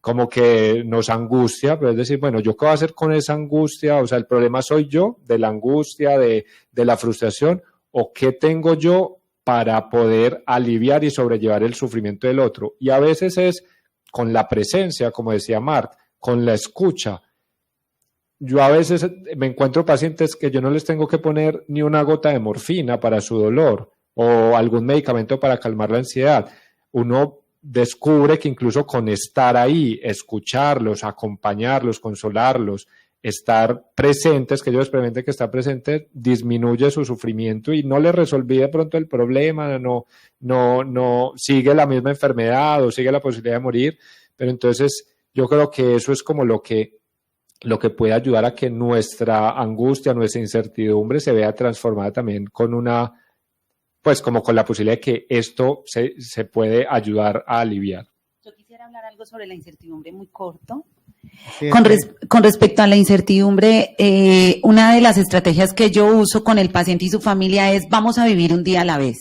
como que nos angustia, pero es decir, bueno, ¿yo qué voy a hacer con esa angustia? O sea, el problema soy yo, de la angustia, de la frustración, o qué tengo yo para poder aliviar y sobrellevar el sufrimiento del otro. Y a veces es con la presencia, como decía Marc, con la escucha. Yo a veces me encuentro pacientes que yo no les tengo que poner ni una gota de morfina para su dolor o algún medicamento para calmar la ansiedad. Uno descubre que incluso con estar ahí, escucharlos, acompañarlos, consolarlos, estar presentes, que ellos experimenten que estar presentes, disminuye su sufrimiento y no les resolví de pronto el problema, no sigue la misma enfermedad o sigue la posibilidad de morir, pero entonces yo creo que eso es como lo que puede ayudar a que nuestra angustia, nuestra incertidumbre se vea transformada también con como con la posibilidad de que esto se puede ayudar a aliviar. Yo quisiera hablar algo sobre la incertidumbre muy corto. Sí, Con respecto a la incertidumbre, una de las estrategias que yo uso con el paciente y su familia es vamos a vivir un día a la vez.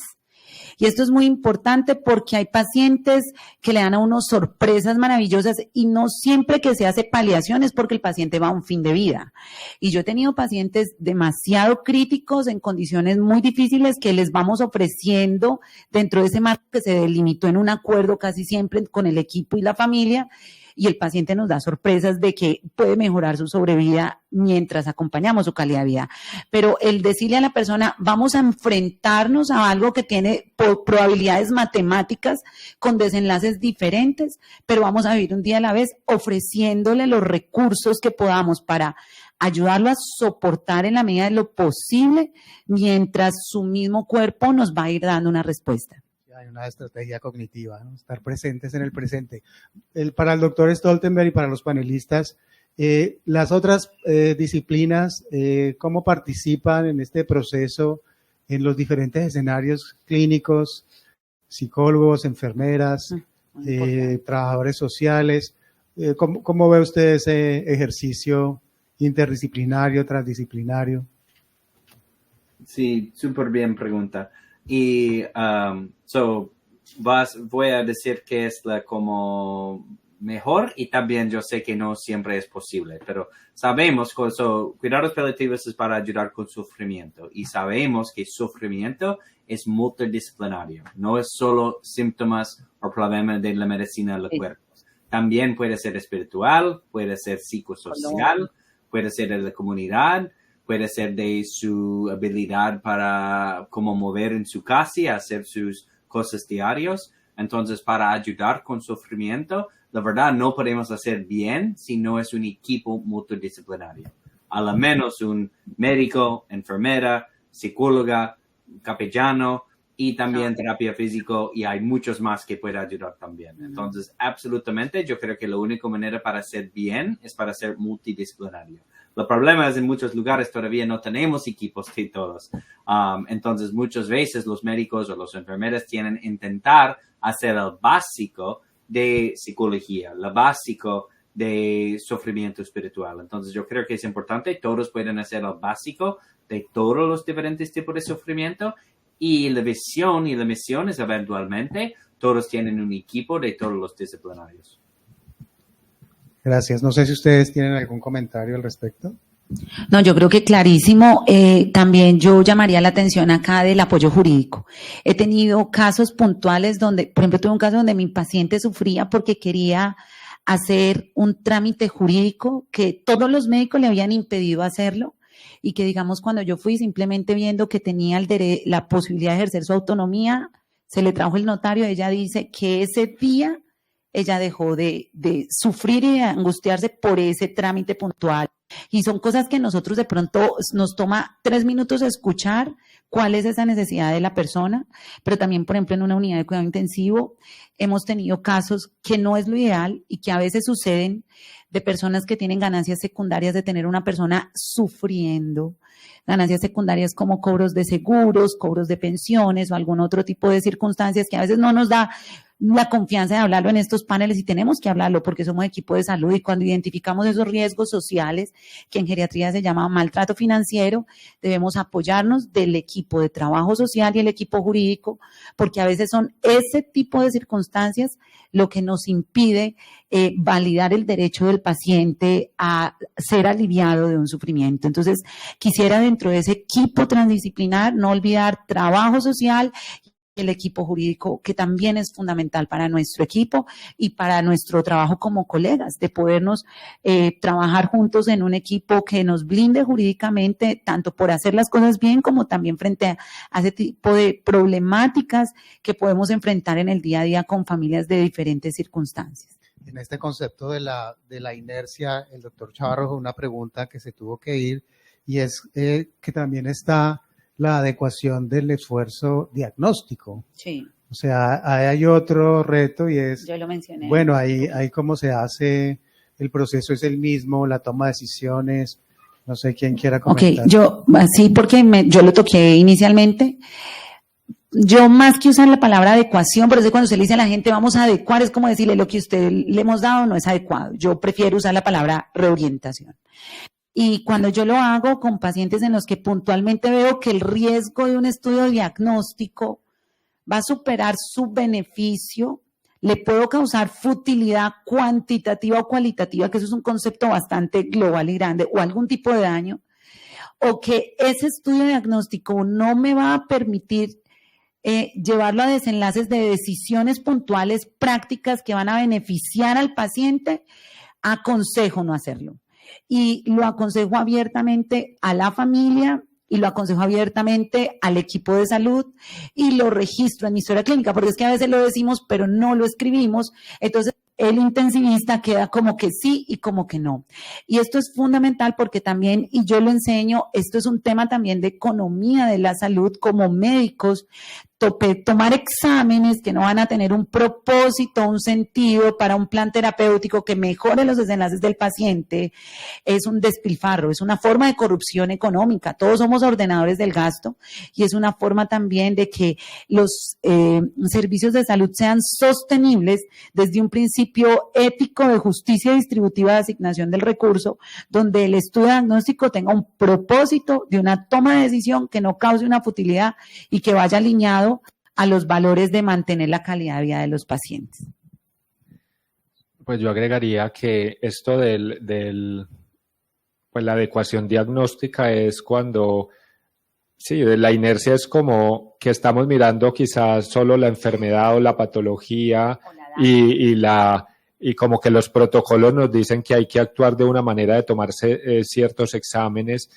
Y esto es muy importante porque hay pacientes que le dan a uno sorpresas maravillosas y no siempre que se hace paliación es porque el paciente va a un fin de vida. Y yo he tenido pacientes demasiado críticos en condiciones muy difíciles que les vamos ofreciendo dentro de ese marco que se delimitó en un acuerdo casi siempre con el equipo y la familia. Y el paciente nos da sorpresas de que puede mejorar su sobrevida mientras acompañamos su calidad de vida. Pero el decirle a la persona, vamos a enfrentarnos a algo que tiene probabilidades matemáticas con desenlaces diferentes, pero vamos a vivir un día a la vez ofreciéndole los recursos que podamos para ayudarlo a soportar en la medida de lo posible mientras su mismo cuerpo nos va a ir dando una respuesta. Hay una estrategia cognitiva, ¿no? Estar presentes en el presente. Para el doctor Stoltenberg y para los panelistas, las otras disciplinas, ¿cómo participan en este proceso en los diferentes escenarios clínicos, psicólogos, enfermeras, trabajadores sociales? ¿Cómo ve usted ese ejercicio interdisciplinario, transdisciplinario? Sí, súper bien pregunta. Y voy a decir que es la como mejor y también yo sé que no siempre es posible, pero sabemos que cuidados paliativos es para ayudar con sufrimiento y sabemos que sufrimiento es multidisciplinario, no es solo síntomas o problemas de la medicina del cuerpo. También puede ser espiritual, puede ser psicosocial, puede ser de la comunidad, puede ser de su habilidad para cómo mover en su casa y hacer sus cosas diarias. Entonces, para ayudar con sufrimiento, la verdad no podemos hacer bien si no es un equipo multidisciplinario. A lo menos un médico, enfermera, psicóloga, capellano y también terapia físico y hay muchos más que pueden ayudar también. Entonces, absolutamente, yo creo que la única manera para hacer bien es para ser multidisciplinario. El problema es en muchos lugares todavía no tenemos equipos de todos. Entonces, muchas veces los médicos o los enfermeros tienen que intentar hacer el básico de psicología, el básico de sufrimiento espiritual. Entonces, yo creo que es importante, todos pueden hacer el básico de todos los diferentes tipos de sufrimiento y la visión y la misión es eventualmente todos tienen un equipo de todos los disciplinarios. Gracias. No sé si ustedes tienen algún comentario al respecto. No, yo creo que clarísimo. También yo llamaría la atención acá del apoyo jurídico. He tenido casos puntuales donde, por ejemplo, tuve un caso donde mi paciente sufría porque quería hacer un trámite jurídico que todos los médicos le habían impedido hacerlo y que, digamos, cuando yo fui simplemente viendo que tenía la posibilidad de ejercer su autonomía, se le trajo el notario, ella dice que ese día ella dejó de sufrir y de angustiarse por ese trámite puntual. Y son cosas que nosotros de pronto nos toma 3 minutos escuchar cuál es esa necesidad de la persona, pero también, por ejemplo, en una unidad de cuidado intensivo hemos tenido casos que no es lo ideal y que a veces suceden de personas que tienen ganancias secundarias de tener una persona sufriendo, ganancias secundarias como cobros de seguros, cobros de pensiones o algún otro tipo de circunstancias que a veces no nos da la confianza de hablarlo en estos paneles y tenemos que hablarlo porque somos equipo de salud y cuando identificamos esos riesgos sociales que en geriatría se llama maltrato financiero, debemos apoyarnos del equipo de trabajo social y el equipo jurídico porque a veces son ese tipo de circunstancias lo que nos impide validar el derecho del paciente a ser aliviado de un sufrimiento. Entonces, quisiera dentro de ese equipo transdisciplinar no olvidar trabajo social, el equipo jurídico, que también es fundamental para nuestro equipo y para nuestro trabajo como colegas, de podernos trabajar juntos en un equipo que nos blinde jurídicamente, tanto por hacer las cosas bien como también frente a ese tipo de problemáticas que podemos enfrentar en el día a día con familias de diferentes circunstancias. En este concepto de la inercia, el doctor Chavarro, una pregunta que se tuvo que ir, y es que también está la adecuación del esfuerzo diagnóstico. Sí. O sea, hay otro reto y es, yo lo mencioné. Bueno, ahí cómo se hace, el proceso es el mismo, la toma de decisiones, no sé quién quiera comentar. Ok, yo, sí, porque yo lo toqué inicialmente. Yo más que usar la palabra adecuación, por eso cuando se le dice a la gente vamos a adecuar, es como decirle lo que usted le hemos dado no es adecuado. Yo prefiero usar la palabra reorientación. Y cuando yo lo hago con pacientes en los que puntualmente veo que el riesgo de un estudio diagnóstico va a superar su beneficio, le puedo causar futilidad cuantitativa o cualitativa, que eso es un concepto bastante global y grande, o algún tipo de daño, o que ese estudio diagnóstico no me va a permitir llevarlo a desenlaces de decisiones puntuales, prácticas que van a beneficiar al paciente, aconsejo no hacerlo. Y lo aconsejo abiertamente a la familia y lo aconsejo abiertamente al equipo de salud y lo registro en mi historia clínica, porque es que a veces lo decimos pero no lo escribimos, entonces el intensivista queda como que sí y como que no. Y esto es fundamental porque también, y yo lo enseño, esto es un tema también de economía de la salud como médicos, tomar exámenes que no van a tener un propósito, un sentido para un plan terapéutico que mejore los desenlaces del paciente, es un despilfarro, es una forma de corrupción económica. Todos somos ordenadores del gasto y es una forma también de que los servicios de salud sean sostenibles desde un principio ético de justicia distributiva de asignación del recurso, donde el estudio diagnóstico tenga un propósito de una toma de decisión que no cause una futilidad y que vaya alineado a los valores de mantener la calidad de vida de los pacientes. Pues yo agregaría que esto pues la adecuación diagnóstica es cuando, sí, la inercia es como que estamos mirando quizás solo la enfermedad o la patología y como que los protocolos nos dicen que hay que actuar de una manera de tomarse ciertos exámenes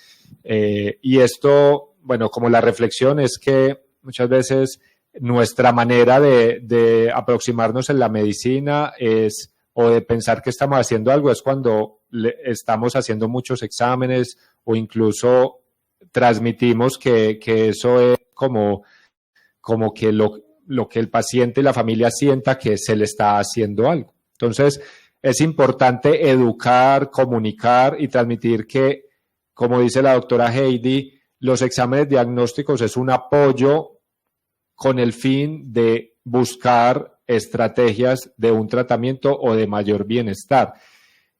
y esto, bueno, como la reflexión es que muchas veces nuestra manera de aproximarnos en la medicina o de pensar que estamos haciendo algo es cuando estamos haciendo muchos exámenes o incluso transmitimos que eso es como que lo que el paciente y la familia sienta que se le está haciendo algo. Entonces, es importante educar, comunicar y transmitir que, como dice la doctora Heidi, los exámenes diagnósticos es un apoyo con el fin de buscar estrategias de un tratamiento o de mayor bienestar.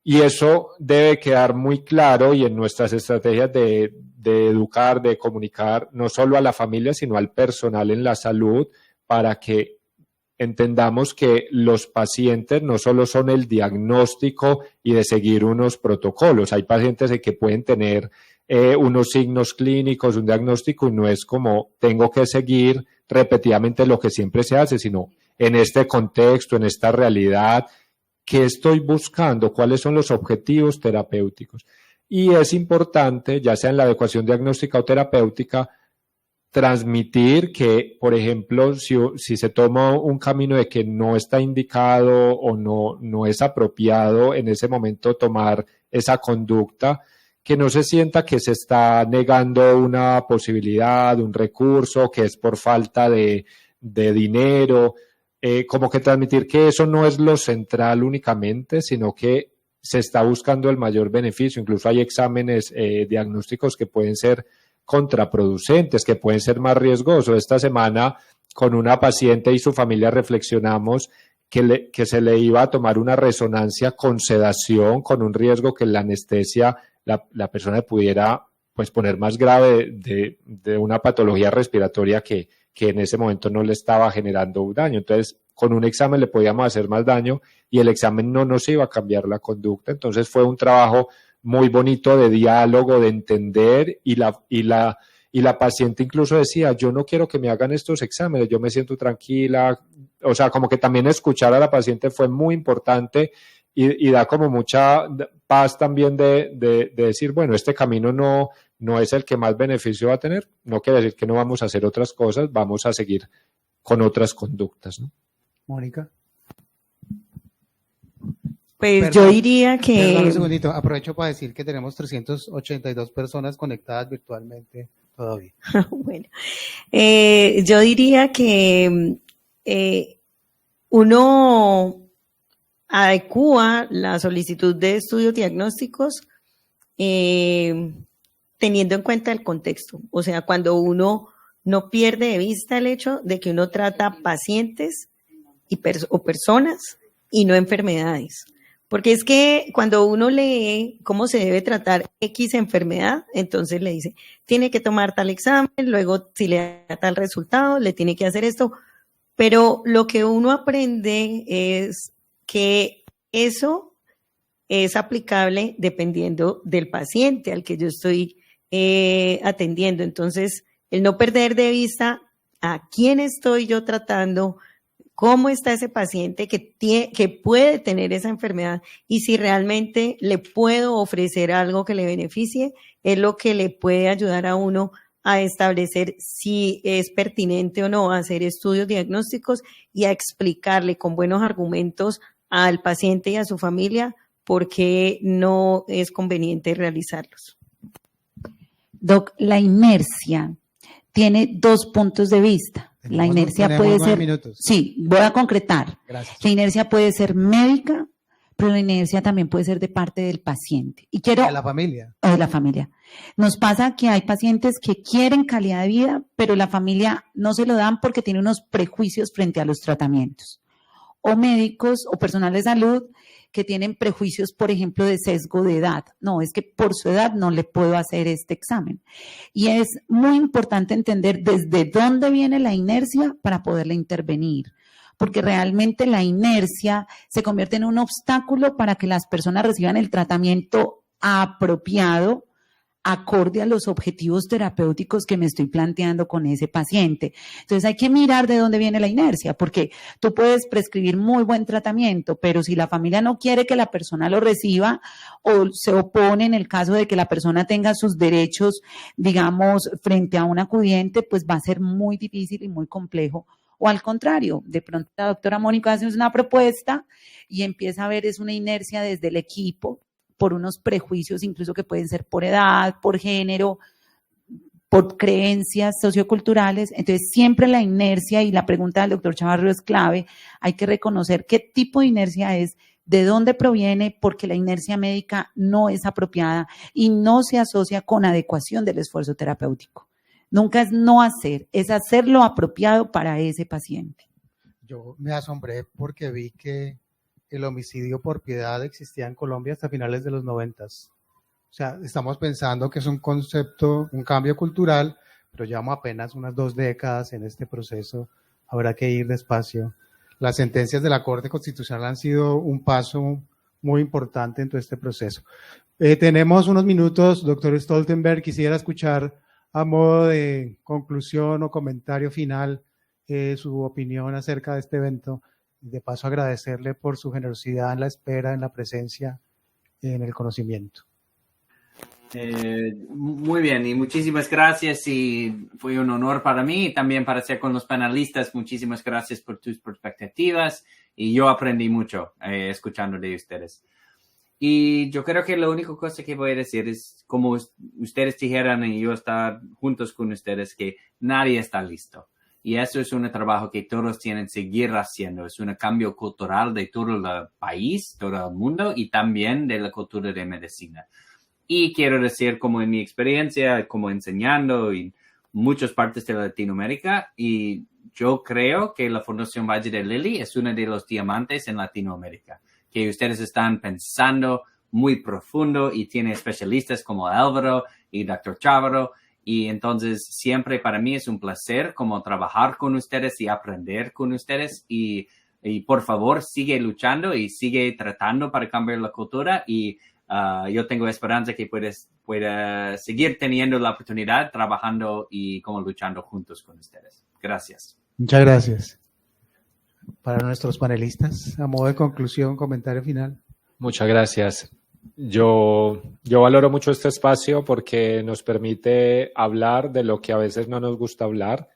Y eso debe quedar muy claro y en nuestras estrategias de educar, de comunicar, no solo a la familia, sino al personal en la salud, para que entendamos que los pacientes no solo son el diagnóstico y de seguir unos protocolos. Hay pacientes que pueden tener unos signos clínicos, un diagnóstico, y no es como tengo que seguir repetidamente lo que siempre se hace, sino en este contexto, en esta realidad, ¿qué estoy buscando? ¿Cuáles son los objetivos terapéuticos? Y es importante, ya sea en la adecuación diagnóstica o terapéutica, transmitir que, por ejemplo, si se toma un camino de que no está indicado o no es apropiado en ese momento tomar esa conducta, que no se sienta que se está negando una posibilidad, un recurso, que es por falta de dinero, como que transmitir que eso no es lo central únicamente, sino que se está buscando el mayor beneficio. Incluso hay exámenes diagnósticos que pueden ser contraproducentes, que pueden ser más riesgosos. Esta semana con una paciente y su familia reflexionamos que se le iba a tomar una resonancia con sedación, con un riesgo que la anestesia la persona pudiera pues poner más grave de una patología respiratoria que en ese momento no le estaba generando un daño. Entonces, con un examen le podíamos hacer más daño y el examen no nos iba a cambiar la conducta. Entonces, fue un trabajo muy bonito de diálogo, de entender, y la paciente incluso decía, yo no quiero que me hagan estos exámenes, yo me siento tranquila. O sea, como que también escuchar a la paciente fue muy importante y da como mucha paz también de decir, bueno, este camino no es el que más beneficio va a tener. No quiere decir que no vamos a hacer otras cosas, vamos a seguir con otras conductas, ¿no? Mónica. Pues Perdón, yo diría que... Perdón un segundito, aprovecho para decir que tenemos 382 personas conectadas virtualmente todavía. Bueno, yo diría que uno adecúa la solicitud de estudios diagnósticos teniendo en cuenta el contexto. O sea, cuando uno no pierde de vista el hecho de que uno trata pacientes o personas y no enfermedades. Porque es que cuando uno lee cómo se debe tratar X enfermedad, entonces le dice, tiene que tomar tal examen, luego si le da tal resultado, le tiene que hacer esto. Pero lo que uno aprende es que eso es aplicable dependiendo del paciente al que yo estoy atendiendo. Entonces, el no perder de vista a quién estoy yo tratando, cómo está ese paciente que puede tener esa enfermedad y si realmente le puedo ofrecer algo que le beneficie, es lo que le puede ayudar a uno a establecer si es pertinente o no hacer estudios diagnósticos y a explicarle con buenos argumentos al paciente y a su familia por qué no es conveniente realizarlos. Doc, la inercia tiene dos puntos de vista. La inercia puede ser... minutos. Sí, voy a concretar. Gracias. La inercia puede ser médica, pero la inercia también puede ser de parte del paciente. Y quiero... De la familia. O de la familia. Nos pasa que hay pacientes que quieren calidad de vida, pero la familia no se lo dan porque tiene unos prejuicios frente a los tratamientos. O médicos o personal de salud que tienen prejuicios, por ejemplo, de sesgo de edad. No, es que por su edad no le puedo hacer este examen. Y es muy importante entender desde dónde viene la inercia para poderla intervenir, porque realmente la inercia se convierte en un obstáculo para que las personas reciban el tratamiento apropiado, acorde a los objetivos terapéuticos que me estoy planteando con ese paciente. Entonces hay que mirar de dónde viene la inercia, porque tú puedes prescribir muy buen tratamiento, pero si la familia no quiere que la persona lo reciba o se opone en el caso de que la persona tenga sus derechos, digamos, frente a un acudiente, pues va a ser muy difícil y muy complejo. O al contrario, de pronto la doctora Mónica hace una propuesta y empieza a ver es una inercia desde el equipo, por unos prejuicios incluso que pueden ser por edad, por género, por creencias socioculturales. Entonces, siempre la inercia, y la pregunta del doctor Chavarro es clave, hay que reconocer qué tipo de inercia es, de dónde proviene, porque la inercia médica no es apropiada y no se asocia con adecuación del esfuerzo terapéutico. Nunca es no hacer, es hacer lo apropiado para ese paciente. Yo me asombré porque vi que el homicidio por piedad existía en Colombia hasta finales de los 90. O sea, estamos pensando que es un concepto, un cambio cultural, pero llevamos apenas unas 2 décadas en este proceso. Habrá que ir despacio. las sentencias de la Corte Constitucional han sido un paso muy importante en todo este proceso. Tenemos unos minutos, doctor Stoltenberg, quisiera escuchar a modo de conclusión o comentario final su opinión acerca de este evento. De paso, agradecerle por su generosidad en la espera, en la presencia, en el conocimiento. Muy bien, y muchísimas gracias, y fue un honor para mí y también para ser con los panelistas. Muchísimas gracias por tus perspectivas, y yo aprendí mucho escuchando de ustedes. Y yo creo que la única cosa que voy a decir es, como ustedes dijeron y yo estar juntos con ustedes, que nadie está listo. Y eso es un trabajo que todos tienen que seguir haciendo. Es un cambio cultural de todo el país, todo el mundo, y también de la cultura de medicina. Y quiero decir, como en mi experiencia, como enseñando en muchas partes de Latinoamérica, y yo creo que la Fundación Valle de Lili es uno de los diamantes en Latinoamérica, que ustedes están pensando muy profundo y tiene especialistas como Álvaro y Dr. Chávaro. Y entonces siempre para mí es un placer como trabajar con ustedes y aprender con ustedes. Y por favor, sigue luchando y sigue tratando para cambiar la cultura. Y yo tengo esperanza que pueda seguir teniendo la oportunidad trabajando y como luchando juntos con ustedes. Gracias. Muchas gracias. Para nuestros panelistas, a modo de conclusión, comentario final. Muchas gracias. Yo valoro mucho este espacio porque nos permite hablar de lo que a veces no nos gusta hablar,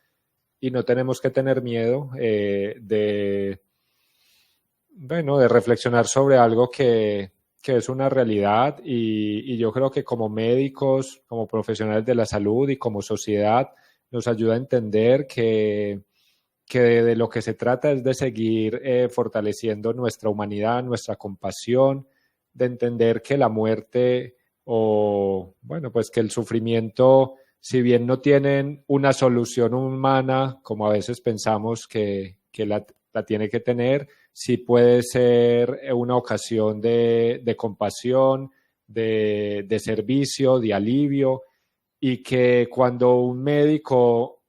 y no tenemos que tener miedo de reflexionar sobre algo que es una realidad, y yo creo que como médicos, como profesionales de la salud y como sociedad nos ayuda a entender que de lo que se trata es de seguir fortaleciendo nuestra humanidad, nuestra compasión, de entender que la muerte que el sufrimiento, si bien no tienen una solución humana, como a veces pensamos que la tiene que tener, sí puede ser una ocasión de compasión, de servicio, de alivio, y que cuando un médico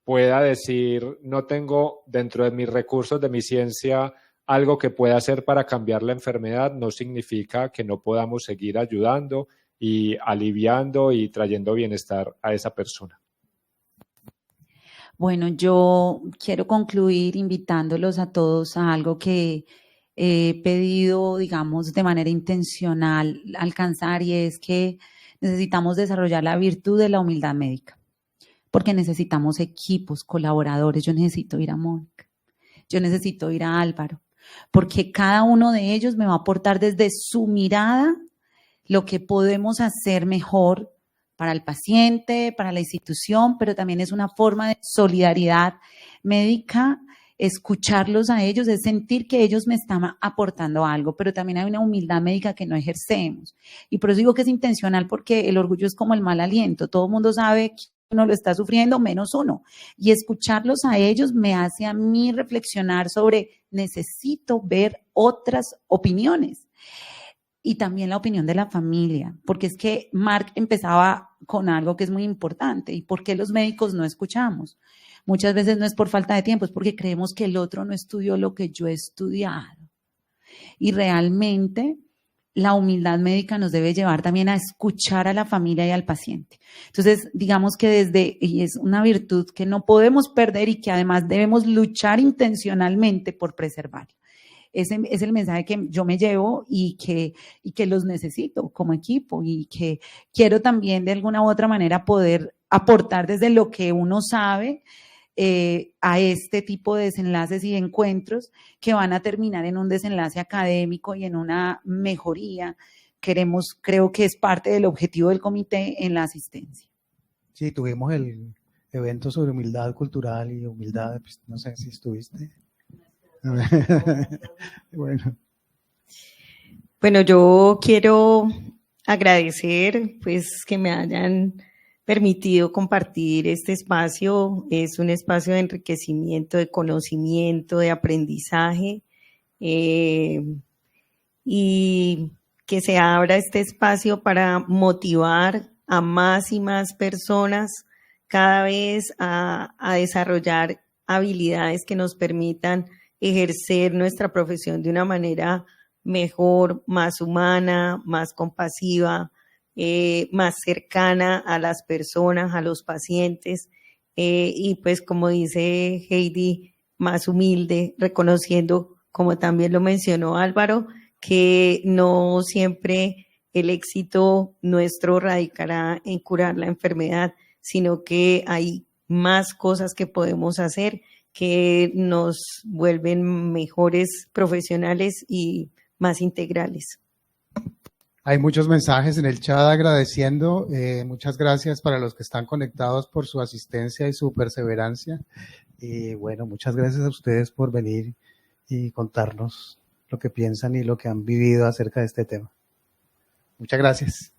pueda decir, no tengo dentro de mis recursos, de mi ciencia, algo que pueda hacer para cambiar la enfermedad, no significa que no podamos seguir ayudando y aliviando y trayendo bienestar a esa persona. Bueno, yo quiero concluir invitándolos a todos a algo que he pedido, digamos, de manera intencional alcanzar, y es que necesitamos desarrollar la virtud de la humildad médica, porque necesitamos equipos, colaboradores. Yo necesito ir a Mónica, yo necesito ir a Álvaro, porque cada uno de ellos me va a aportar desde su mirada lo que podemos hacer mejor para el paciente, para la institución, pero también es una forma de solidaridad médica. Escucharlos a ellos es sentir que ellos me están aportando algo, pero también hay una humildad médica que no ejercemos. Y por eso digo que es intencional, porque el orgullo es como el mal aliento. Todo el mundo sabe que uno lo está sufriendo, menos uno. Y escucharlos a ellos me hace a mí reflexionar sobre necesito ver otras opiniones. Y también la opinión de la familia, porque es que Mark empezaba con algo que es muy importante. ¿Y por qué los médicos no escuchamos? Muchas veces no es por falta de tiempo, es porque creemos que el otro no estudió lo que yo he estudiado. Y realmente la humildad médica nos debe llevar también a escuchar a la familia y al paciente. Entonces, digamos que y es una virtud que no podemos perder y que además debemos luchar intencionalmente por preservar. Ese es el mensaje que yo me llevo y que los necesito como equipo, y que quiero también de alguna u otra manera poder aportar desde lo que uno sabe a este tipo de desenlaces y encuentros que van a terminar en un desenlace académico y en una mejoría. Creo que es parte del objetivo del comité en la asistencia. Sí, tuvimos el evento sobre humildad cultural y humildad, pues, no sé si estuviste. Bueno, yo quiero agradecer pues que me hayan permitido compartir este espacio. Es un espacio de enriquecimiento, de conocimiento, de aprendizaje, y que se abra este espacio para motivar a más y más personas cada vez a desarrollar habilidades que nos permitan ejercer nuestra profesión de una manera mejor, más humana, más compasiva, más cercana a las personas, a los pacientes, y pues como dice Heidi, más humilde, reconociendo, como también lo mencionó Álvaro, que no siempre el éxito nuestro radicará en curar la enfermedad, sino que hay más cosas que podemos hacer que nos vuelven mejores profesionales y más integrales. Hay muchos mensajes en el chat agradeciendo. Muchas gracias para los que están conectados por su asistencia y su perseverancia. Y bueno, muchas gracias a ustedes por venir y contarnos lo que piensan y lo que han vivido acerca de este tema. Muchas gracias.